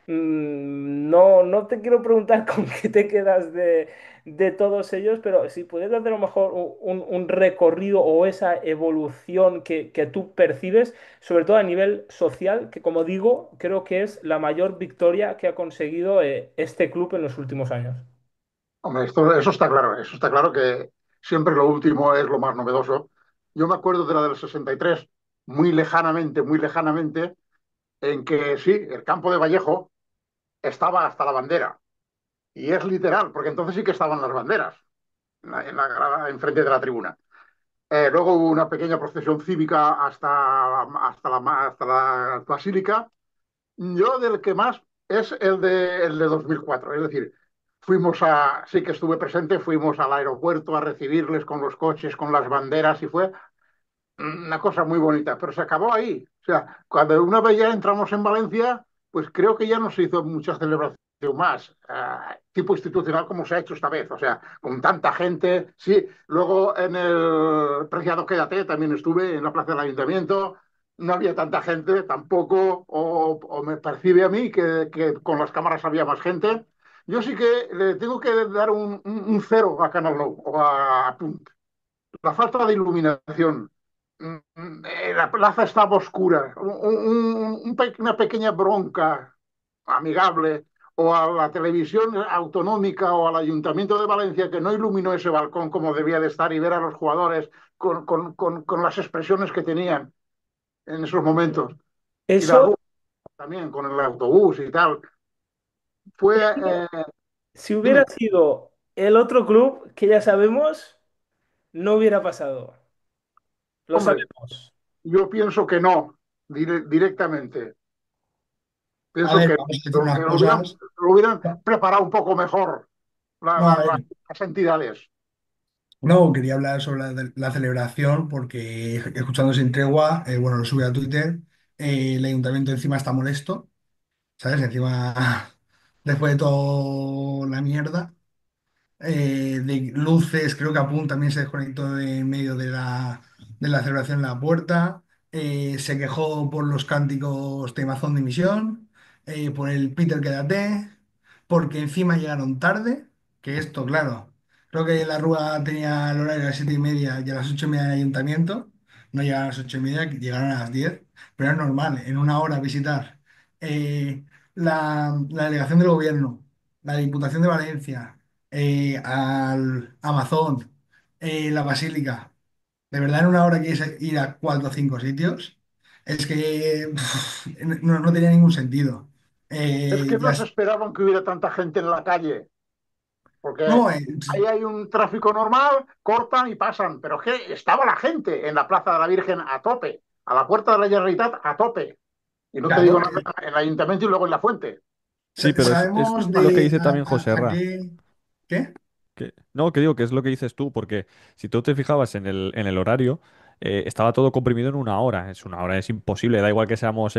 No, no te quiero preguntar con qué te quedas de todos ellos, pero si pudieras hacer a lo mejor un recorrido o esa evolución que tú percibes, sobre todo a nivel social, que como digo, creo que es la mayor victoria que ha conseguido este club en los últimos años. Hombre, eso está claro que siempre lo último es lo más novedoso. Yo me acuerdo de la del 63, muy lejanamente, en que sí, el campo de Vallejo estaba hasta la bandera. Y es literal, porque entonces sí que estaban las banderas en la grada, enfrente de la tribuna. Luego hubo una pequeña procesión cívica hasta la basílica. Yo del que más es el de 2004. Es decir, sí que estuve presente, fuimos al aeropuerto a recibirles con los coches, con las banderas y fue una cosa muy bonita, pero se acabó ahí. O sea, cuando una vez ya entramos en Valencia, pues creo que ya no se hizo muchas celebraciones más, tipo institucional como se ha hecho esta vez, o sea, con tanta gente, sí. Luego en el Preciado Quédate también estuve en la plaza del ayuntamiento, no había tanta gente tampoco, o me percibe a mí que con las cámaras había más gente. Yo sí que le tengo que dar un cero a Canal Nou o a Punt. La falta de iluminación. La plaza estaba oscura. Una pequeña bronca amigable o a la televisión autonómica o al Ayuntamiento de Valencia que no iluminó ese balcón como debía de estar y ver a los jugadores con las expresiones que tenían en esos momentos. Y la Eso, Rúa también con el autobús y tal. Fue, si hubiera dime, sido el otro club, que ya sabemos, no hubiera pasado. Lo hombre, sabemos. yo pienso que no, directamente. A Pienso ver, que vamos a decir lo, unas cosas. lo hubieran preparado un poco mejor No, a ver, las entidades. no, quería hablar sobre la celebración porque escuchando Sin Tregua, bueno, lo subí a Twitter, el ayuntamiento encima está molesto, ¿sabes? Encima, después de toda la mierda. De luces, creo que Apun también se desconectó en medio de la celebración en la puerta. Se quejó por los cánticos Temazón de Misión, por el Peter Quédate, porque encima llegaron tarde, que esto, claro, creo que la Rúa tenía el horario a las 7:30 y a las 8:30 del ayuntamiento, no llegaron a las 8:30, llegaron a las 10, pero es normal, en una hora visitar la delegación del gobierno, la Diputación de Valencia, al Amazon, la Basílica. ¿De verdad en una hora quieres ir a 4 o 5 sitios? Es que no tenía ningún sentido. Es que Ya, no se esperaban que hubiera tanta gente en la calle, porque no, ahí hay un tráfico normal, cortan y pasan, pero es que estaba la gente en la Plaza de la Virgen a tope, a la Puerta de la Generalitat a tope, y no te digo claro, nada en el ayuntamiento y luego en la Fuente. Sí, pero es sabemos lo que de dice también José a Ra. qué. ¿Qué? No, que digo que es lo que dices tú, porque si tú te fijabas en el horario, estaba todo comprimido en una hora. Es una hora, es imposible. Da igual que seamos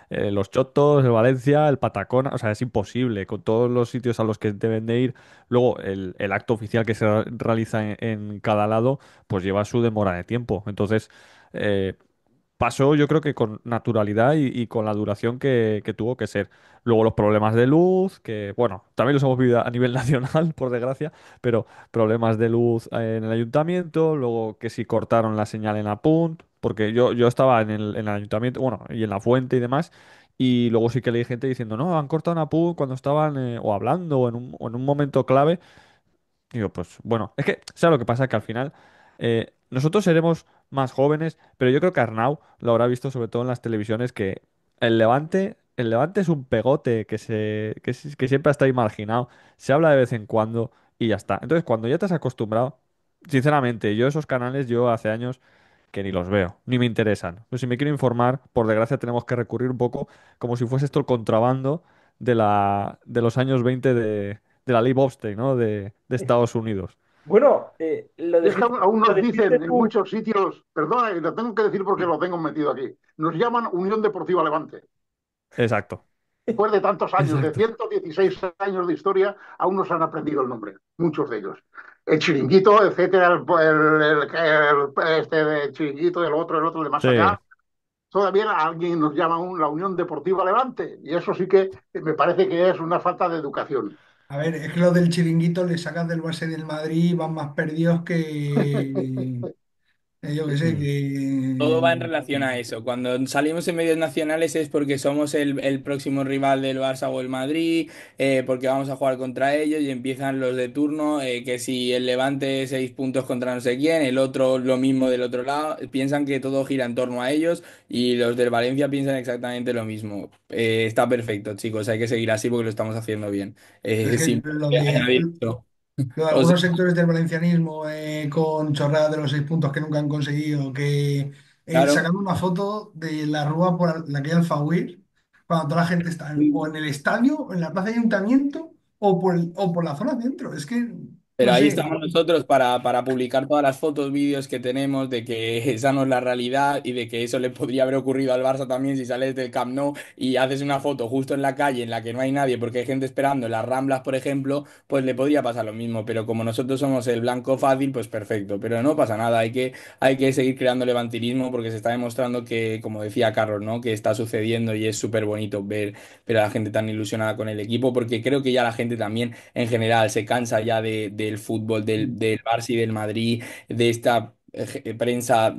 los Chotos, el Valencia, el Patacona, o sea, es imposible. Con todos los sitios a los que deben de ir, luego el acto oficial que se realiza en cada lado, pues lleva su demora de tiempo. Entonces, eh, pasó yo creo que con naturalidad y con la duración que tuvo que ser. Luego los problemas de luz, que bueno, también los hemos vivido a nivel nacional, por desgracia, pero problemas de luz en el ayuntamiento, luego que si cortaron la señal en Apunt, porque yo estaba en el ayuntamiento, bueno, y en la fuente y demás, y luego sí que leí gente diciendo, no, han cortado en Apunt cuando estaban o hablando o en un momento clave. Digo, pues bueno, es que, ¿sabes lo que pasa? Que al final nosotros seremos más jóvenes, pero yo creo que Arnau lo habrá visto sobre todo en las televisiones que el Levante es un pegote que siempre ha estado ahí marginado, se habla de vez en cuando y ya está. Entonces, cuando ya te has acostumbrado, sinceramente, yo esos canales yo hace años que ni los veo, ni me interesan. Pues si me quiero informar, por desgracia tenemos que recurrir un poco como si fuese esto el contrabando de los años 20 de la ley Bobstein, ¿no? De Estados Unidos. Bueno, Es que aún lo nos dijiste dicen en tú. muchos sitios, perdona, y lo tengo que decir porque lo tengo metido aquí, nos llaman Unión Deportiva Levante. Exacto. Después de tantos años, de Exacto. 116 años de historia, aún no se han aprendido el nombre, muchos de ellos. El chiringuito, etcétera, este de chiringuito, el otro de más Sí, acá. Todavía alguien nos llama la Unión Deportiva Levante, y eso sí que me parece que es una falta de educación. A ver, es que lo del chiringuito le sacas del Barça y del Madrid, van más perdidos que yo que sé, mm, Todo va en que. relación a eso. Cuando salimos en medios nacionales es porque somos el próximo rival del Barça o el Madrid, porque vamos a jugar contra ellos y empiezan los de turno, que si el Levante 6 puntos contra no sé quién, el otro lo mismo del otro lado, piensan que todo gira en torno a ellos y los del Valencia piensan exactamente lo mismo. Está perfecto, chicos, hay que seguir así porque lo estamos haciendo bien. Es que Sin añadir esto. lo de O sea, algunos sectores del valencianismo con chorradas de los 6 puntos que nunca han conseguido, que claro. sacando una foto de la Rúa por la calle Alfauir, cuando toda la gente está o en el estadio, o en la plaza de ayuntamiento, o por la zona centro. Es que. Pero ahí Sí, estamos nosotros para publicar todas las fotos, vídeos que tenemos de que esa no es la realidad y de que eso le podría haber ocurrido al Barça también si sales del Camp Nou y haces una foto justo en la calle en la que no hay nadie porque hay gente esperando en las Ramblas, por ejemplo, pues le podría pasar lo mismo. Pero como nosotros somos el blanco fácil, pues perfecto. Pero no pasa nada, hay que seguir creando levantinismo porque se está demostrando que, como decía Carlos, ¿no? Que está sucediendo y es súper bonito ver a la gente tan ilusionada con el equipo porque creo que ya la gente también en general se cansa ya del fútbol, del Barça y del Madrid, de esta prensa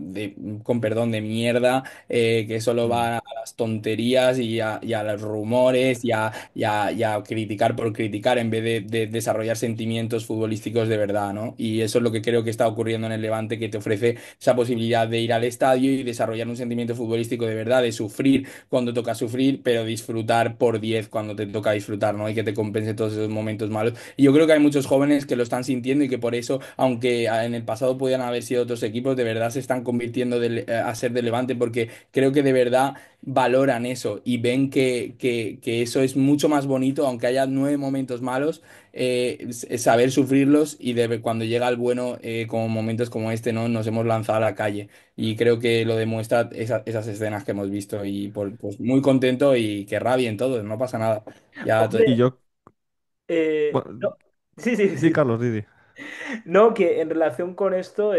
con perdón de mierda que solo Mm. va a las tonterías y a los rumores y a criticar por criticar en vez de desarrollar sentimientos futbolísticos de verdad, ¿no? Y eso es lo que creo que está ocurriendo en el Levante, que te ofrece esa posibilidad de ir al estadio y desarrollar un sentimiento futbolístico de verdad, de sufrir cuando toca sufrir, pero disfrutar por 10 cuando te toca disfrutar, ¿no? Y que te compense todos esos momentos malos. Y yo creo que hay muchos jóvenes que lo están sintiendo y que por eso, aunque en el pasado podían haber sido otros equipos, de verdad se están convirtiendo a ser de Levante porque creo que de verdad valoran eso y ven que eso es mucho más bonito, aunque haya 9 momentos malos, saber sufrirlos y cuando llega el bueno, como momentos como este, ¿no? Nos hemos lanzado a la calle. Y creo que lo demuestra esas escenas que hemos visto y pues muy contento y que rabien todos, no pasa nada. Ya Y Hombre, yo, bueno, no. Sí, sí, di sí. Carlos, Didi. No, que en relación con esto,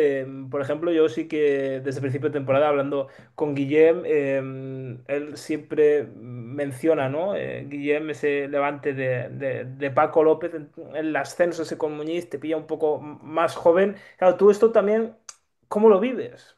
por ejemplo, yo sí que desde el principio de temporada, hablando con Guillem, él siempre menciona, ¿no? Guillem, ese levante de Paco López, en el ascenso ese con Muñiz, te pilla un poco más joven. Claro, tú esto también, ¿cómo lo vives?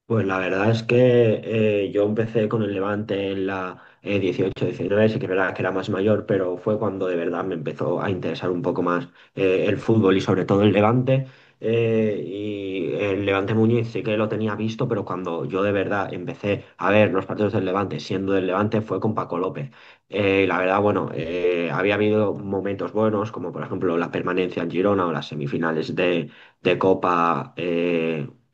Pues la verdad es que yo empecé con el Levante en la 18-19, sí que es verdad que era más mayor, pero fue cuando de verdad me empezó a interesar un poco más el fútbol y sobre todo el Levante. Y el Levante Muñiz sí que lo tenía visto, pero cuando yo de verdad empecé a ver los partidos del Levante, siendo del Levante, fue con Paco López. La verdad, bueno, había habido momentos buenos, como por ejemplo la permanencia en Girona o las semifinales de Copa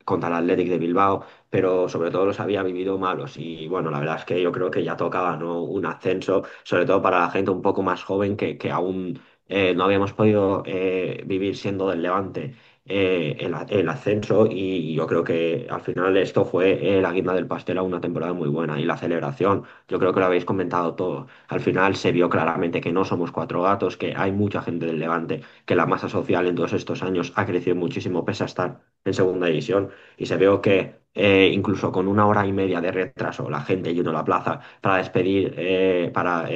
contra el Athletic de Bilbao, pero sobre todo los había vivido malos. Y bueno, la verdad es que yo creo que ya tocaba, ¿no? Un ascenso, sobre todo para la gente un poco más joven que aún no habíamos podido vivir siendo del Levante. El ascenso y yo creo que al final esto fue la guinda del pastel a una temporada muy buena y la celebración, yo creo que lo habéis comentado todo, al final se vio claramente que no somos cuatro gatos, que hay mucha gente del Levante, que la masa social en todos estos años ha crecido muchísimo pese a estar en segunda división y se vio que incluso con 1 hora y media de retraso la gente llenó la plaza para despedir, para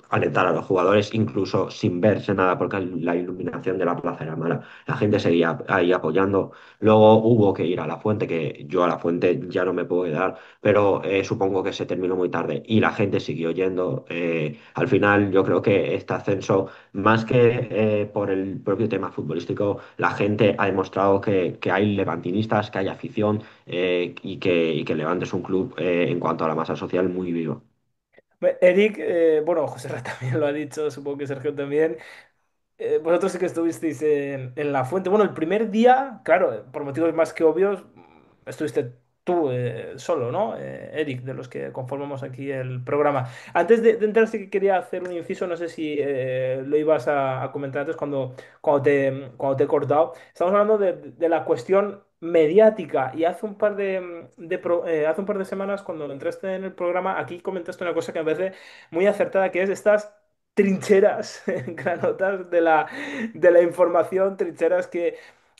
alentar a los jugadores, incluso sin verse nada porque la iluminación de la plaza era mala. La gente seguía ahí apoyando. Luego hubo que ir a la fuente, que yo a la fuente ya no me puedo quedar, pero supongo que se terminó muy tarde y la gente siguió yendo. Al final yo creo que este ascenso, más que por el propio tema futbolístico, la gente ha demostrado que hay levantinistas, que hay afición y que el Levante es un club en cuanto a la masa social muy vivo. Eric, bueno, José Ra también lo ha dicho, supongo que Sergio también. Vosotros sí que estuvisteis en la fuente. Bueno, el primer día, claro, por motivos más que obvios, estuviste tú solo, ¿no? Eric, de los que conformamos aquí el programa. Antes de entrar, sí que quería hacer un inciso, no sé si lo ibas a comentar antes cuando te he cortado. Estamos hablando de la cuestión mediática y hace un par hace un par de semanas cuando entraste en el programa aquí comentaste una cosa que me parece muy acertada que es estas trincheras, granotas de la información, trincheras que,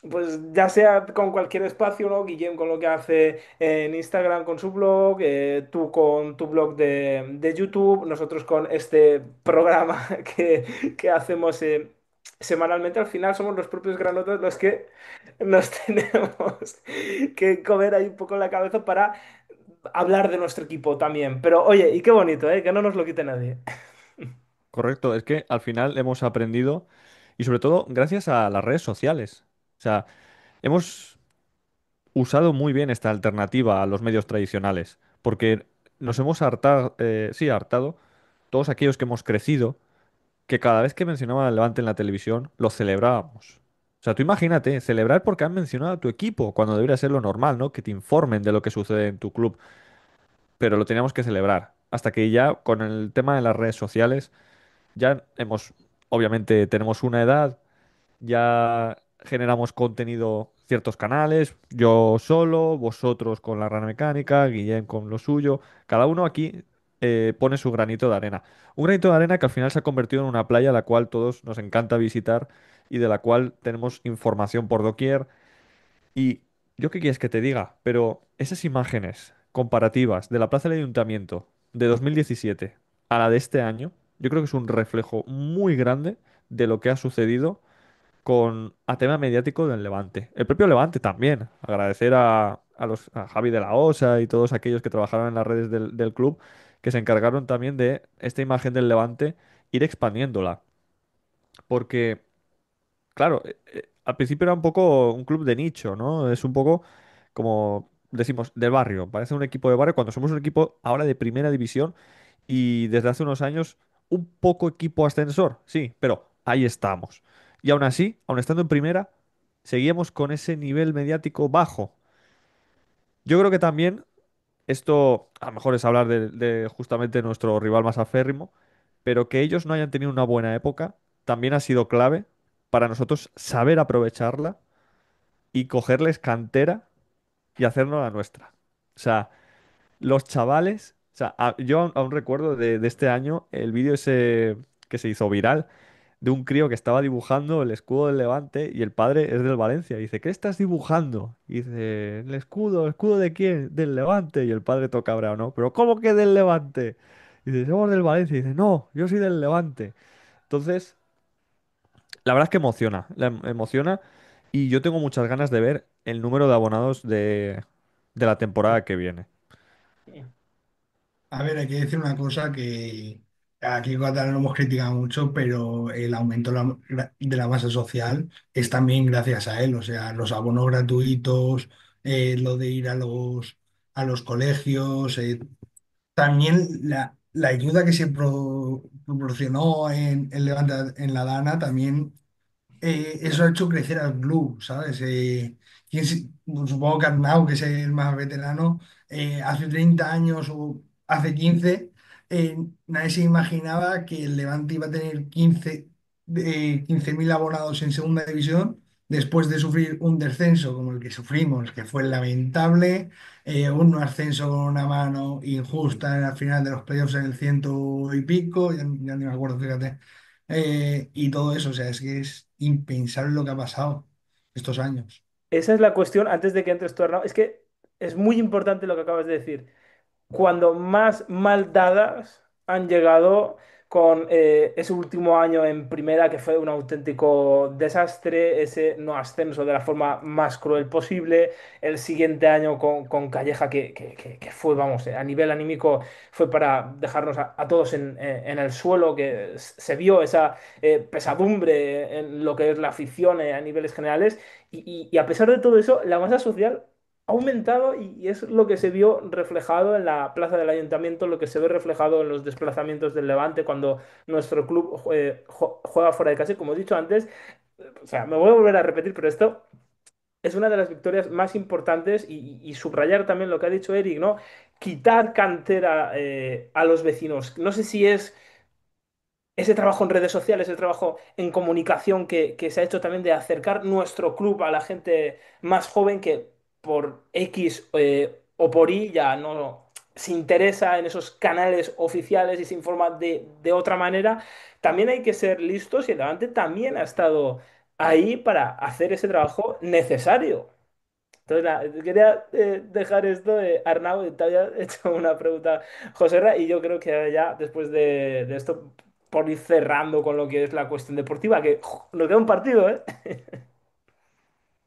pues ya sea con cualquier espacio, ¿no? Guillem con lo que hace en Instagram con su blog, tú con tu blog de YouTube, nosotros con este programa que hacemos semanalmente, al final somos los propios granotas los que nos tenemos que comer ahí un poco la cabeza para hablar de nuestro equipo también. Pero oye, y qué bonito, ¿eh? Que no nos lo quite nadie. Correcto, es que al final hemos aprendido y sobre todo gracias a las redes sociales. O sea, hemos usado muy bien esta alternativa a los medios tradicionales, porque nos hemos hartado, sí, hartado, todos aquellos que hemos crecido, que cada vez que mencionaban al Levante en la televisión, lo celebrábamos. O sea, tú imagínate, celebrar porque han mencionado a tu equipo, cuando debería ser lo normal, ¿no? Que te informen de lo que sucede en tu club, pero lo teníamos que celebrar. Hasta que ya con el tema de las redes sociales, ya hemos, obviamente tenemos una edad, Ya generamos contenido ciertos canales, yo solo, vosotros con la rana mecánica, Guillem con lo suyo. Cada uno aquí pone su granito de arena. Un granito de arena que al final se ha convertido en una playa a la cual todos nos encanta visitar y de la cual tenemos información por doquier. Y yo qué quieres que te diga, pero esas imágenes comparativas de la Plaza del Ayuntamiento de 2017 a la de este año, yo creo que es un reflejo muy grande de lo que ha sucedido con a tema mediático del Levante. El propio Levante también. Agradecer a Javi de la Osa y todos aquellos que trabajaron en las redes del club que se encargaron también de esta imagen del Levante ir expandiéndola. Porque claro, al principio era un poco un club de nicho, ¿no? Es un poco como decimos, del barrio. Parece un equipo de barrio cuando somos un equipo ahora de primera división y desde hace unos años un poco equipo ascensor, sí, pero ahí estamos. Y aún así, aún estando en primera, seguíamos con ese nivel mediático bajo. Yo creo que también esto a lo mejor es hablar de justamente nuestro rival más aférrimo, pero que ellos no hayan tenido una buena época también ha sido clave para nosotros saber aprovecharla y cogerles cantera y hacernos la nuestra. O sea, los chavales, o sea, yo aún recuerdo de este año el vídeo ese que se hizo viral de un crío que estaba dibujando el escudo del Levante y el padre es del Valencia. Y dice, ¿qué estás dibujando? Y dice, ¿el escudo de quién? Del Levante. Y el padre toca cabreado, ¿no? ¿Pero cómo que del Levante? Y dice, somos del Valencia. Y dice, no, yo soy del Levante. Entonces, la verdad es que emociona, emociona y yo tengo muchas ganas de ver el número de abonados de la temporada que viene. A ver, hay que decir una cosa que aquí en Qatar lo hemos criticado mucho, pero el aumento de la masa social es también gracias a él. O sea, los abonos gratuitos, lo de ir a los colegios, también la ayuda que se proporcionó en Levante en la Dana también eso ha hecho crecer al club, ¿sabes? Pues supongo que Arnau, que es el más veterano, hace 30 años o hace 15, nadie se imaginaba que el Levante iba a tener 15.000 abonados en segunda división después de sufrir un descenso como el que sufrimos, que fue lamentable, un ascenso con una mano injusta en la final de los playoffs en el ciento y pico, ya ni me acuerdo, fíjate. Y todo eso, o sea, es que es impensable lo que ha pasado estos años. Esa es la cuestión antes de que entres tú, Arnau. Es que es muy importante lo que acabas de decir. Cuando más mal dadas han llegado con ese último año en primera, que fue un auténtico desastre, ese no ascenso de la forma más cruel posible, el siguiente año con Calleja, que fue, vamos, a nivel anímico fue para dejarnos a todos en el suelo, que se vio esa pesadumbre en lo que es la afición a niveles generales, y a pesar de todo eso, la masa social ha aumentado y es lo que se vio reflejado en la plaza del ayuntamiento, lo que se ve reflejado en los desplazamientos del Levante cuando nuestro club juega fuera de casa. Y como he dicho antes, o sea, me voy a volver a repetir, pero esto es una de las victorias más importantes y subrayar también lo que ha dicho Eric, ¿no? Quitar cantera a los vecinos. No sé si es ese trabajo en redes sociales, ese trabajo en comunicación que se ha hecho también de acercar nuestro club a la gente más joven que por X o por Y ya no se interesa en esos canales oficiales y se informa de otra manera. También hay que ser listos y el Levante también ha estado ahí para hacer ese trabajo necesario. Entonces, nada, quería dejar esto de Arnau, te había hecho una pregunta, Joserra, y yo creo que ahora ya, después de esto, por ir cerrando con lo que es la cuestión deportiva, que nos queda un partido, ¿eh?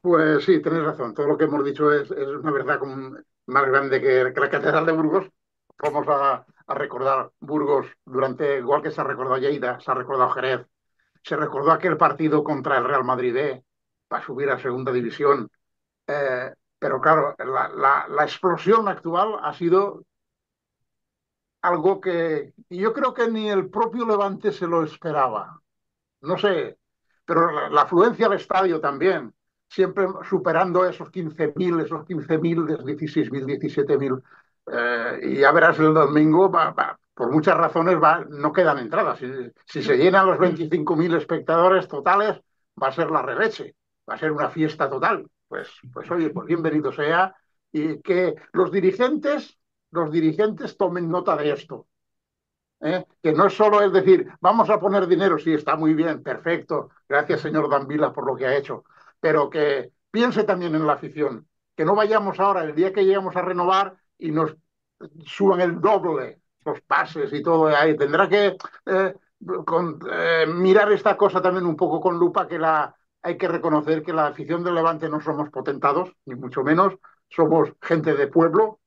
Pues sí, tenéis razón. Todo lo que hemos dicho es una verdad más grande que la Catedral de Burgos. Vamos a recordar Burgos durante, igual que se ha recordado Lleida, se ha recordado Jerez, se recordó aquel partido contra el Real Madrid B para subir a segunda división. Pero claro, la explosión actual ha sido algo que yo creo que ni el propio Levante se lo esperaba. No sé, pero la afluencia al estadio también, siempre superando esos 15.000, esos 16.000, 17.000. Y ya verás el domingo, por muchas razones no quedan entradas. Si se llenan los 25.000 espectadores totales, va a ser la releche, va a ser una fiesta total. Pues oye, pues bienvenido sea y que los dirigentes tomen nota de esto. Que no es solo es decir, vamos a poner dinero, sí, está muy bien, perfecto, gracias señor Dambila por lo que ha hecho, pero que piense también en la afición, que no vayamos ahora, el día que lleguemos a renovar y nos suban el doble los pases y todo ahí, tendrá que mirar esta cosa también un poco con lupa, hay que reconocer que la afición del Levante no somos potentados, ni mucho menos, somos gente de pueblo,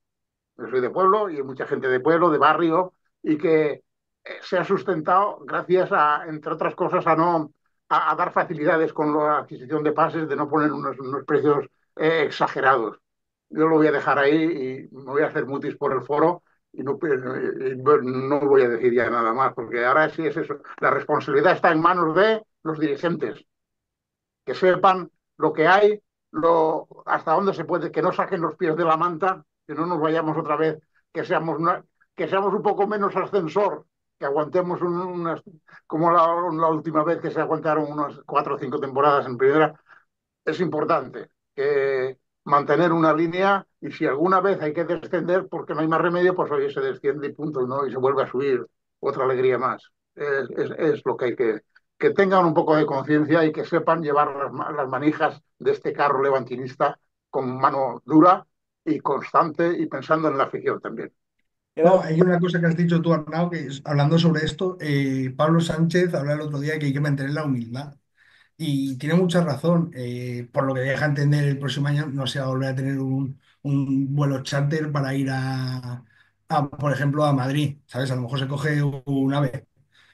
yo soy de pueblo y hay mucha gente de pueblo, de barrio, y que se ha sustentado gracias a, entre otras cosas, a dar facilidades con la adquisición de pases, de no poner unos precios exagerados. Yo lo voy a dejar ahí y me voy a hacer mutis por el foro no voy a decir ya nada más, porque ahora sí es eso. La responsabilidad está en manos de los dirigentes que sepan lo que hay, hasta dónde se puede, que no saquen los pies de la manta, que no nos vayamos otra vez, que seamos, que seamos un poco menos ascensor, que aguantemos como la última vez que se aguantaron unas 4 o 5 temporadas en primera, es importante que mantener una línea y si alguna vez hay que descender porque no hay más remedio, pues hoy se desciende y punto, ¿no? Y se vuelve a subir otra alegría más. Es lo que hay que tengan un poco de conciencia y que sepan llevar las manijas de este carro levantinista con mano dura y constante y pensando en la afición también. No, Era- hay una cosa que has dicho tú, Arnau, hablando sobre esto, Pablo Sánchez habló el otro día que hay que mantener la humildad. Y tiene mucha razón. Por lo que deja entender, el próximo año no se va a volver a tener un vuelo charter para ir por ejemplo, a Madrid, ¿sabes? A lo mejor se coge un AVE,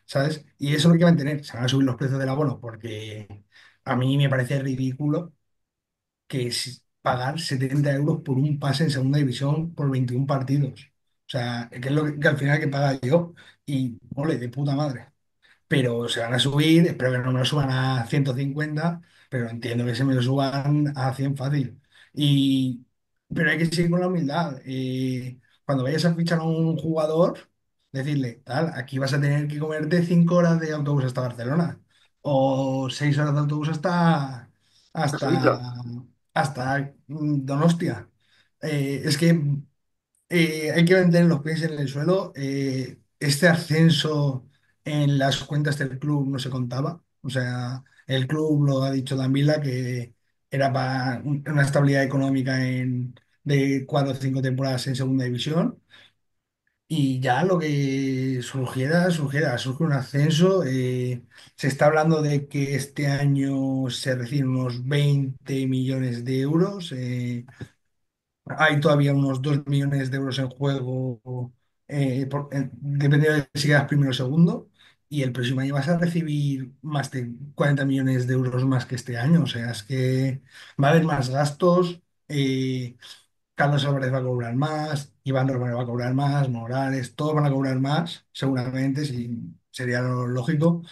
¿sabes? Y eso lo hay que mantener. Se van a subir los precios del abono porque a mí me parece ridículo que es pagar 70 euros por un pase en segunda división por 21 partidos. O sea, que es lo que al final hay que pagar yo. Y, ole, de puta madre, pero se van a subir, espero que no me lo suban a 150, pero entiendo que se me lo suban a 100 fácil. Y, pero hay que seguir con la humildad. Cuando vayas a fichar a un jugador, decirle, tal, aquí vas a tener que comerte 5 horas de autobús hasta Barcelona o 6 horas de autobús A hasta, Sevilla, hasta Donostia. Es que hay que mantener los pies en el suelo. Este ascenso en las cuentas del club no se contaba. O sea, el club lo ha dicho Dan Vila que era para una estabilidad económica de 4 o 5 temporadas en segunda división. Y ya lo que surge un ascenso. Se está hablando de que este año se reciben unos 20 millones de euros. Hay todavía unos 2 millones de euros en juego, dependiendo de si quedas primero o segundo. Y el próximo año vas a recibir más de 40 millones de euros más que este año. O sea, es que va a haber más gastos. Carlos Álvarez va a cobrar más, Iván Romero va a cobrar más, Morales, todos van a cobrar más, seguramente, sí, sería lo lógico.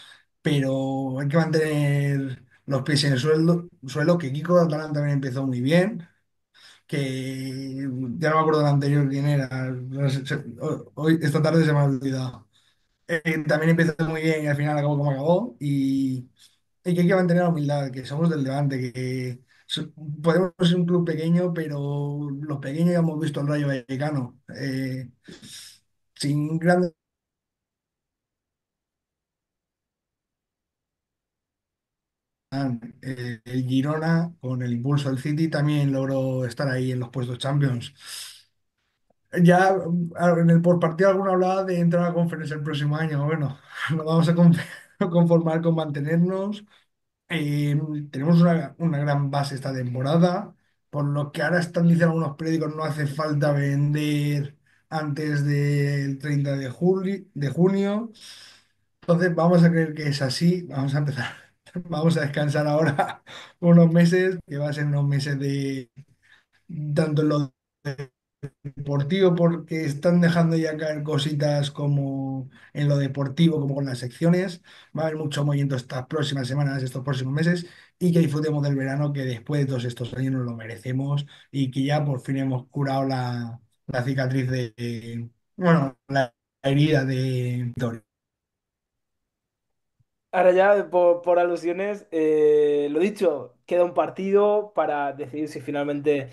Pero hay que mantener los pies en el suelo, que Kiko Atalanta también empezó muy bien, que ya no me acuerdo del anterior quién era. No sé, hoy, esta tarde se me ha olvidado. También empezó muy bien y al final acabó como acabó. Y que hay que mantener la humildad, que somos del Levante, que podemos ser un club pequeño, pero los pequeños ya hemos visto el Rayo Vallecano. Sin grandes. El Girona, con el impulso del City, también logró estar ahí en los puestos Champions. Ya en el por partido alguno hablaba de entrar a la conferencia el próximo año. Bueno, nos vamos a conformar con mantenernos. Eh, Tenemos una gran base esta temporada, por lo que ahora están diciendo algunos periódicos no hace falta vender antes del 30 de junio. Entonces vamos a creer que es así. Vamos a empezar. Vamos a descansar ahora unos meses, que va a ser unos meses de tanto en lo deportivo porque están dejando ya caer cositas como en lo deportivo como con las secciones. Va a haber mucho movimiento estas próximas semanas, estos próximos meses y que disfrutemos del verano que después de todos estos años nos lo merecemos y que ya por fin hemos curado la cicatriz bueno, la herida de Vittorio. Ahora ya, por alusiones, lo dicho, queda un partido para decidir si finalmente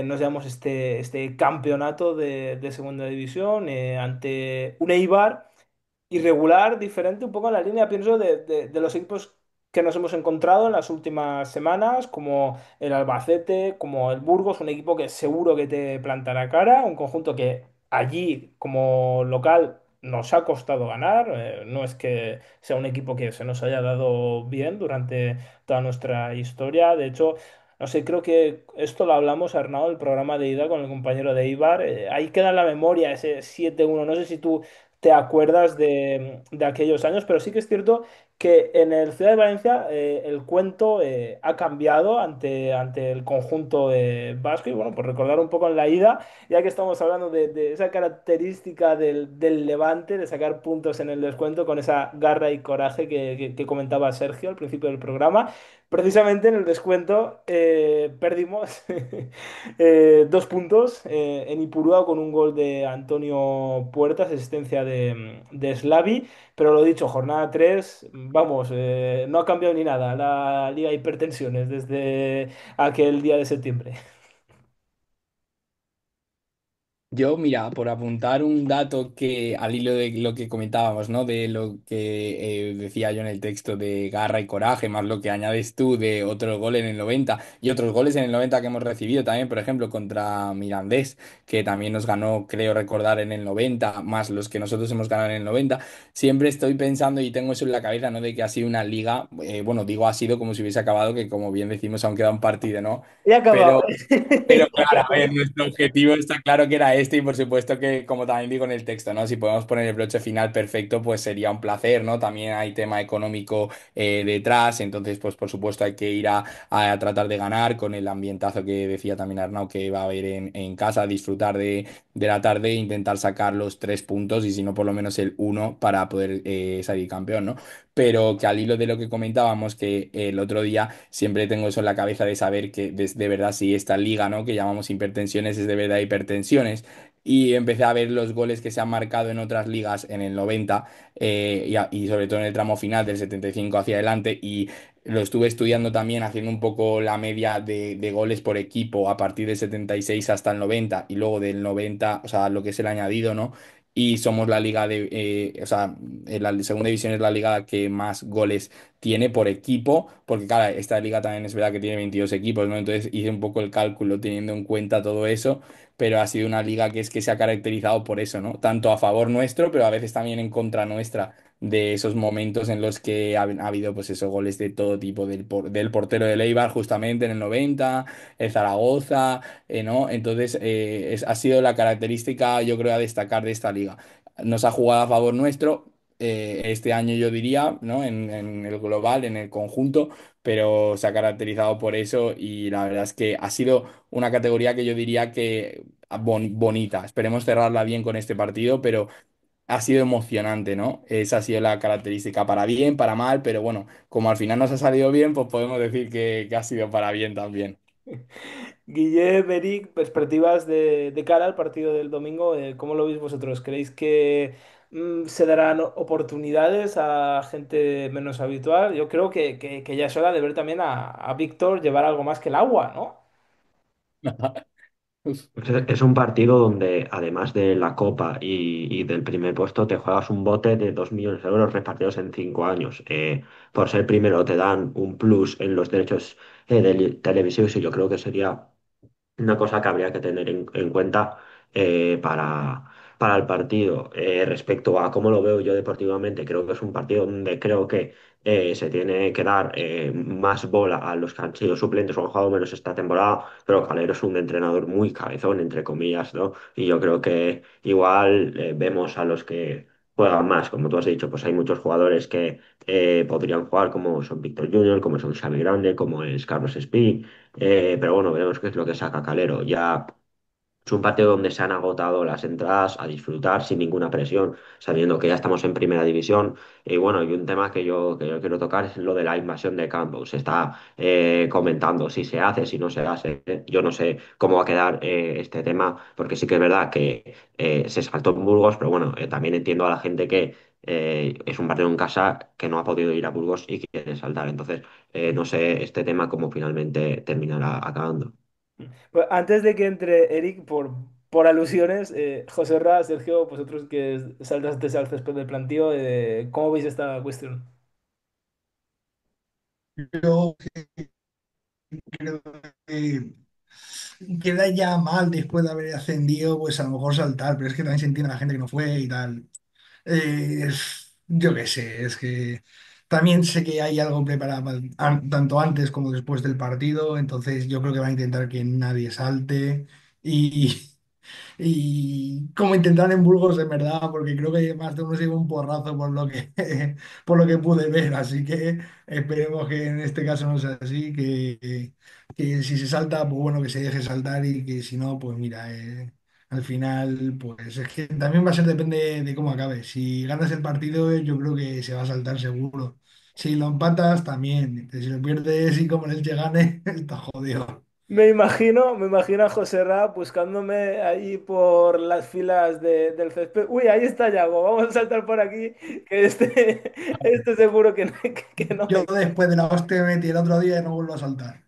nos llevamos este campeonato de segunda división ante un Eibar irregular, diferente un poco en la línea, pienso, de los equipos que nos hemos encontrado en las últimas semanas, como el Albacete, como el Burgos, un equipo que seguro que te plantará cara, un conjunto que allí como local nos ha costado ganar, no es que sea un equipo que se nos haya dado bien durante toda nuestra historia, de hecho... No sé, creo que esto lo hablamos, Arnau, el programa de ida con el compañero de Ibar. Ahí queda en la memoria ese 7-1. No sé si tú te acuerdas de aquellos años, pero sí que es cierto que en el Ciudad de Valencia el cuento ha cambiado ante el conjunto vasco y bueno, pues recordar un poco en la ida, ya que estamos hablando de esa característica del Levante, de sacar puntos en el descuento con esa garra y coraje que comentaba Sergio al principio del programa. Precisamente en el descuento perdimos 2 puntos en Ipurúa con un gol de Antonio Puertas, asistencia de Slavi. Pero lo dicho, jornada 3 vamos, no ha cambiado ni nada la Liga de Hipertensiones desde aquel día de septiembre. Yo, mira, por apuntar un dato que al hilo de lo que comentábamos, ¿no? De lo que decía yo en el texto de garra y coraje, más lo que añades tú de otro gol en el 90 y otros goles en el 90 que hemos recibido también, por ejemplo, contra Mirandés, que también nos ganó, creo recordar, en el 90 más los que nosotros hemos ganado en el 90. Siempre estoy pensando y tengo eso en la cabeza, ¿no? De que ha sido una liga, bueno, digo ha sido como si hubiese acabado, que como bien decimos, aún queda un partido, ¿no? Y ha acabado. Pero pero claro, a ver, nuestro objetivo está claro que era este y por supuesto que, como también digo en el texto, ¿no? Si podemos poner el broche final perfecto, pues sería un placer, ¿no? También hay tema económico detrás, entonces, pues por supuesto hay que ir a tratar de ganar con el ambientazo que decía también Arnau que va a haber en casa, disfrutar de la tarde e intentar sacar los 3 puntos y si no, por lo menos el uno para poder salir campeón, ¿no? Pero que al hilo de lo que comentábamos, que el otro día siempre tengo eso en la cabeza de saber que de verdad si esta liga, ¿no? Que llamamos hipertensiones es de verdad hipertensiones. Y empecé a ver los goles que se han marcado en otras ligas en el 90 y sobre todo en el tramo final del 75 hacia adelante y lo estuve estudiando también haciendo un poco la media de goles por equipo a partir del 76 hasta el 90 y luego del 90, o sea, lo que es el añadido, ¿no? Y somos la liga o sea, en la segunda división es la liga que más goles tiene por equipo, porque claro, esta liga también es verdad que tiene 22 equipos, ¿no? Entonces hice un poco el cálculo teniendo en cuenta todo eso, pero ha sido una liga que es que se ha caracterizado por eso, ¿no? Tanto a favor nuestro, pero a veces también en contra nuestra, de esos momentos en los que ha habido pues esos goles de todo tipo, del portero de Eibar justamente en el 90, el Zaragoza, ¿no? Entonces ha sido la característica, yo creo, a destacar de esta liga. Nos ha jugado a favor nuestro este año yo diría, ¿no? En el global, en el conjunto, pero se ha caracterizado por eso y la verdad es que ha sido una categoría que yo diría que bonita. Esperemos cerrarla bien con este partido, pero ha sido emocionante, ¿no? Esa ha sido la característica, para bien, para mal, pero bueno, como al final nos ha salido bien, pues podemos decir que ha sido para bien también. Guillem, Eric, perspectivas de cara al partido del domingo, ¿cómo lo veis vosotros? ¿Creéis que se darán oportunidades a gente menos habitual? Yo creo que ya es hora de ver también a Víctor llevar algo más que el agua, ¿no? Pues es un partido donde, además de la Copa y del primer puesto, te juegas un bote de 2 millones de euros repartidos en 5 años. Por ser primero te dan un plus en los derechos televisivos y yo creo que sería una cosa que habría que tener en cuenta para el partido. Respecto a cómo lo veo yo deportivamente, creo que es un partido donde creo que se tiene que dar más bola a los que han sido suplentes o han jugado menos esta temporada, pero Calero es un entrenador muy cabezón, entre comillas, ¿no? Y yo creo que igual vemos a los que juegan más, como tú has dicho, pues hay muchos jugadores que podrían jugar, como son Víctor Junior, como son Xavi Grande, como es Carlos Espí, pero bueno, veremos qué es lo que saca Calero. Ya es un partido donde se han agotado las entradas a disfrutar sin ninguna presión, sabiendo que ya estamos en primera división. Y bueno, y un tema que yo quiero tocar es lo de la invasión de campo. Se está comentando si se hace, si no se hace. Yo no sé cómo va a quedar este tema, porque sí que es verdad que se saltó en Burgos, pero bueno, también entiendo a la gente que es un partido en casa que no ha podido ir a Burgos y quiere saltar. Entonces, no sé este tema cómo finalmente terminará acabando. Pues antes de que entre Eric, por alusiones, José Ra, Sergio, vosotros que saltasteis al césped del plantío, ¿cómo veis esta cuestión? Yo creo que queda ya mal después de haber ascendido, pues a lo mejor saltar, pero es que también se entiende a la gente que no fue y tal. Eh, yo qué sé, es que también sé que hay algo preparado tanto antes como después del partido, entonces yo creo que van a intentar que nadie salte y, y como intentaron en Burgos, en verdad, porque creo que más de uno se llevó un porrazo por lo que, por lo que pude ver. Así que esperemos que en este caso no sea así, que si se salta, pues bueno, que se deje saltar y que si no, pues mira, al final, pues es que también va a ser depende de cómo acabe. Si ganas el partido, yo creo que se va a saltar seguro. Si lo empatas, también. Si lo pierdes y como el Elche gane, está jodido. Me imagino a José Ra buscándome ahí por las filas del césped. Uy, ahí está Yago, vamos a saltar por aquí, que este seguro que, que no Yo me cae. después de la hostia que me metí el otro día no vuelvo a saltar.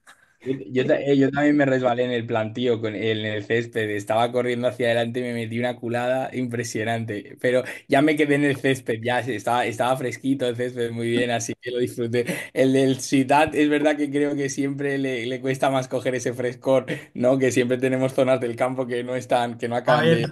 Yo también me resbalé en el plantío, en el césped. Estaba corriendo hacia adelante y me metí una culada impresionante. Pero ya me quedé en el césped, ya estaba fresquito el césped, muy bien, así que lo disfruté. El del Ciudad, es verdad que creo que siempre le cuesta más coger ese frescor, ¿no? Que siempre tenemos zonas del campo que no están, que no A acaban ver, de.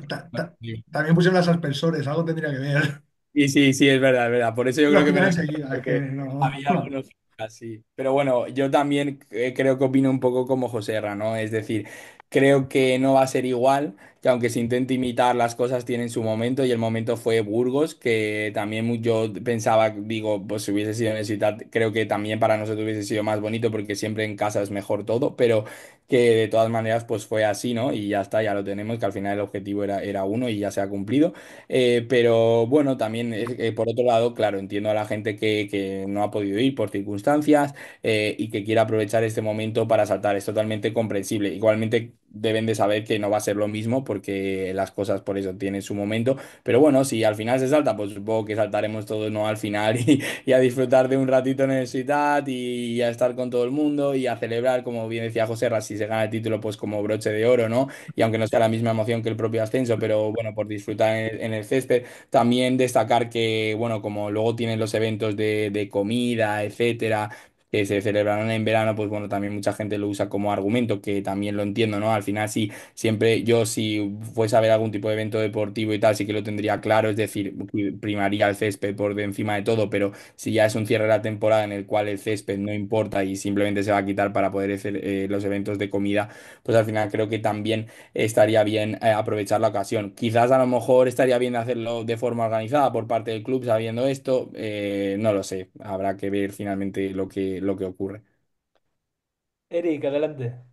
también pusieron los aspersores, algo tendría que ver. Sí, sí, sí, es verdad, es verdad. Por eso yo Lo creo que me quitaron resbalé, enseguida, es que porque no. había algunos así. Pero bueno, yo también creo que opino un poco como Joserra, ¿no? Es decir, creo que no va a ser igual, que aunque se intente imitar, las cosas tienen su momento y el momento fue Burgos, que también yo pensaba, digo, pues si hubiese sido en el Ciutat, creo que también para nosotros hubiese sido más bonito porque siempre en casa es mejor todo, pero que de todas maneras pues fue así, ¿no? Y ya está, ya lo tenemos, que al final el objetivo era uno y ya se ha cumplido. Pero bueno, también por otro lado, claro, entiendo a la gente que no ha podido ir por circunstancias y que quiere aprovechar este momento para saltar. Es totalmente comprensible. Igualmente deben de saber que no va a ser lo mismo porque las cosas por eso tienen su momento. Pero bueno, si al final se salta, pues supongo que saltaremos todos, ¿no? Al final y a disfrutar de un ratito en el Ciutat y a estar con todo el mundo y a celebrar, como bien decía José Ras, si se gana el título, pues como broche de oro, ¿no? Y aunque no sea la misma emoción que el propio ascenso, pero bueno, por disfrutar en el césped, también destacar que, bueno, como luego tienen los eventos de comida, etcétera, que se celebrarán en verano, pues bueno, también mucha gente lo usa como argumento, que también lo entiendo, ¿no? Al final sí, siempre yo si fuese a ver algún tipo de evento deportivo y tal, sí que lo tendría claro, es decir, primaría el césped por de encima de todo, pero si ya es un cierre de la temporada en el cual el césped no importa y simplemente se va a quitar para poder hacer los eventos de comida, pues al final creo que también estaría bien aprovechar la ocasión. Quizás a lo mejor estaría bien hacerlo de forma organizada por parte del club sabiendo esto, no lo sé, habrá que ver finalmente lo que ocurre. Eric, adelante.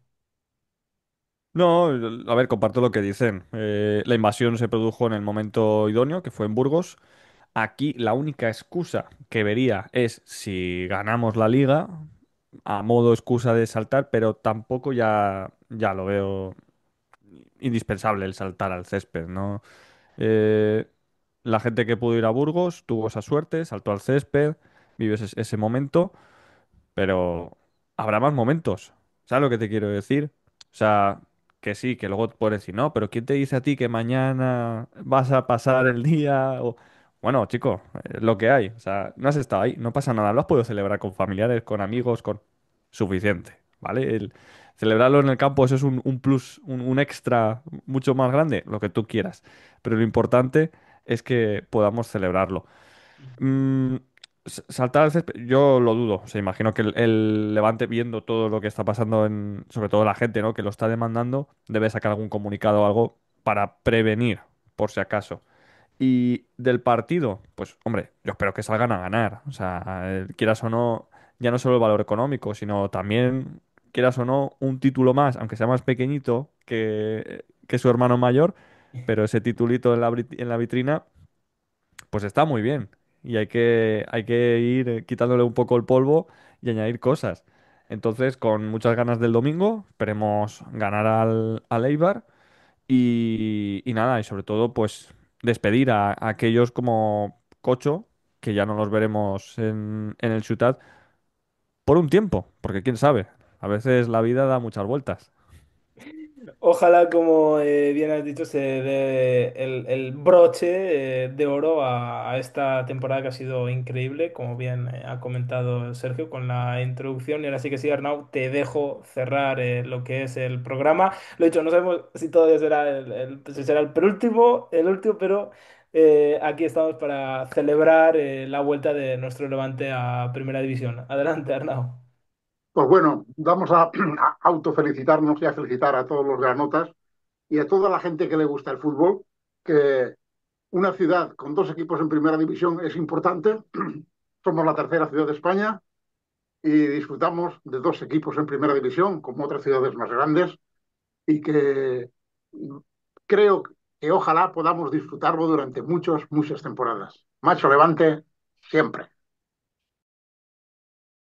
No, a ver, comparto lo que dicen. La invasión se produjo en el momento idóneo, que fue en Burgos. Aquí la única excusa que vería es si ganamos la liga, a modo excusa de saltar, pero tampoco ya lo veo indispensable el saltar al césped, ¿no? Eh, la gente que pudo ir a Burgos tuvo esa suerte, saltó al césped, vive ese momento, pero habrá más momentos. ¿Sabes lo que te quiero decir? O sea, que sí, que luego puedes decir, no, pero ¿quién te dice a ti que mañana vas a pasar el día? Bueno, chico, es lo que hay. O sea, no has estado ahí, no pasa nada. Lo has podido celebrar con familiares, con amigos, con... Suficiente, ¿vale? Celebrarlo en el campo, eso es un plus, un extra mucho más grande, lo que tú quieras. Pero lo importante es que podamos celebrarlo. Mm, saltar al césped, yo lo dudo. O sea, imagino que el Levante, viendo todo lo que está pasando sobre todo la gente, ¿no? Que lo está demandando, debe sacar algún comunicado o algo para prevenir, por si acaso. Y del partido, pues hombre, yo espero que salgan a ganar. O sea, quieras o no, ya no solo el valor económico, sino también, quieras o no, un título más, aunque sea más pequeñito que su hermano mayor, pero ese titulito en la vitrina pues está muy bien. Y hay que ir quitándole un poco el polvo y añadir cosas. Entonces, con muchas ganas del domingo, esperemos ganar al Eibar y nada, y sobre todo, pues despedir a aquellos como Cocho, que ya no nos veremos en el Ciutat por un tiempo, porque quién sabe, a veces la vida da muchas vueltas. Ojalá, como bien has dicho, se dé el broche de oro a esta temporada que ha sido increíble, como bien ha comentado Sergio con la introducción. Y ahora sí que sí, Arnau, te dejo cerrar lo que es el programa. Lo dicho, no sabemos si todavía será si será el penúltimo, el último, pero aquí estamos para celebrar la vuelta de nuestro Levante a Primera División. Adelante, Arnau. Pues bueno, vamos a autofelicitarnos y a felicitar a todos los granotas y a toda la gente que le gusta el fútbol, que una ciudad con dos equipos en primera división es importante. Somos la tercera ciudad de España y disfrutamos de dos equipos en primera división, como otras ciudades más grandes, y que creo que ojalá podamos disfrutarlo durante muchas temporadas. Macho Levante, siempre.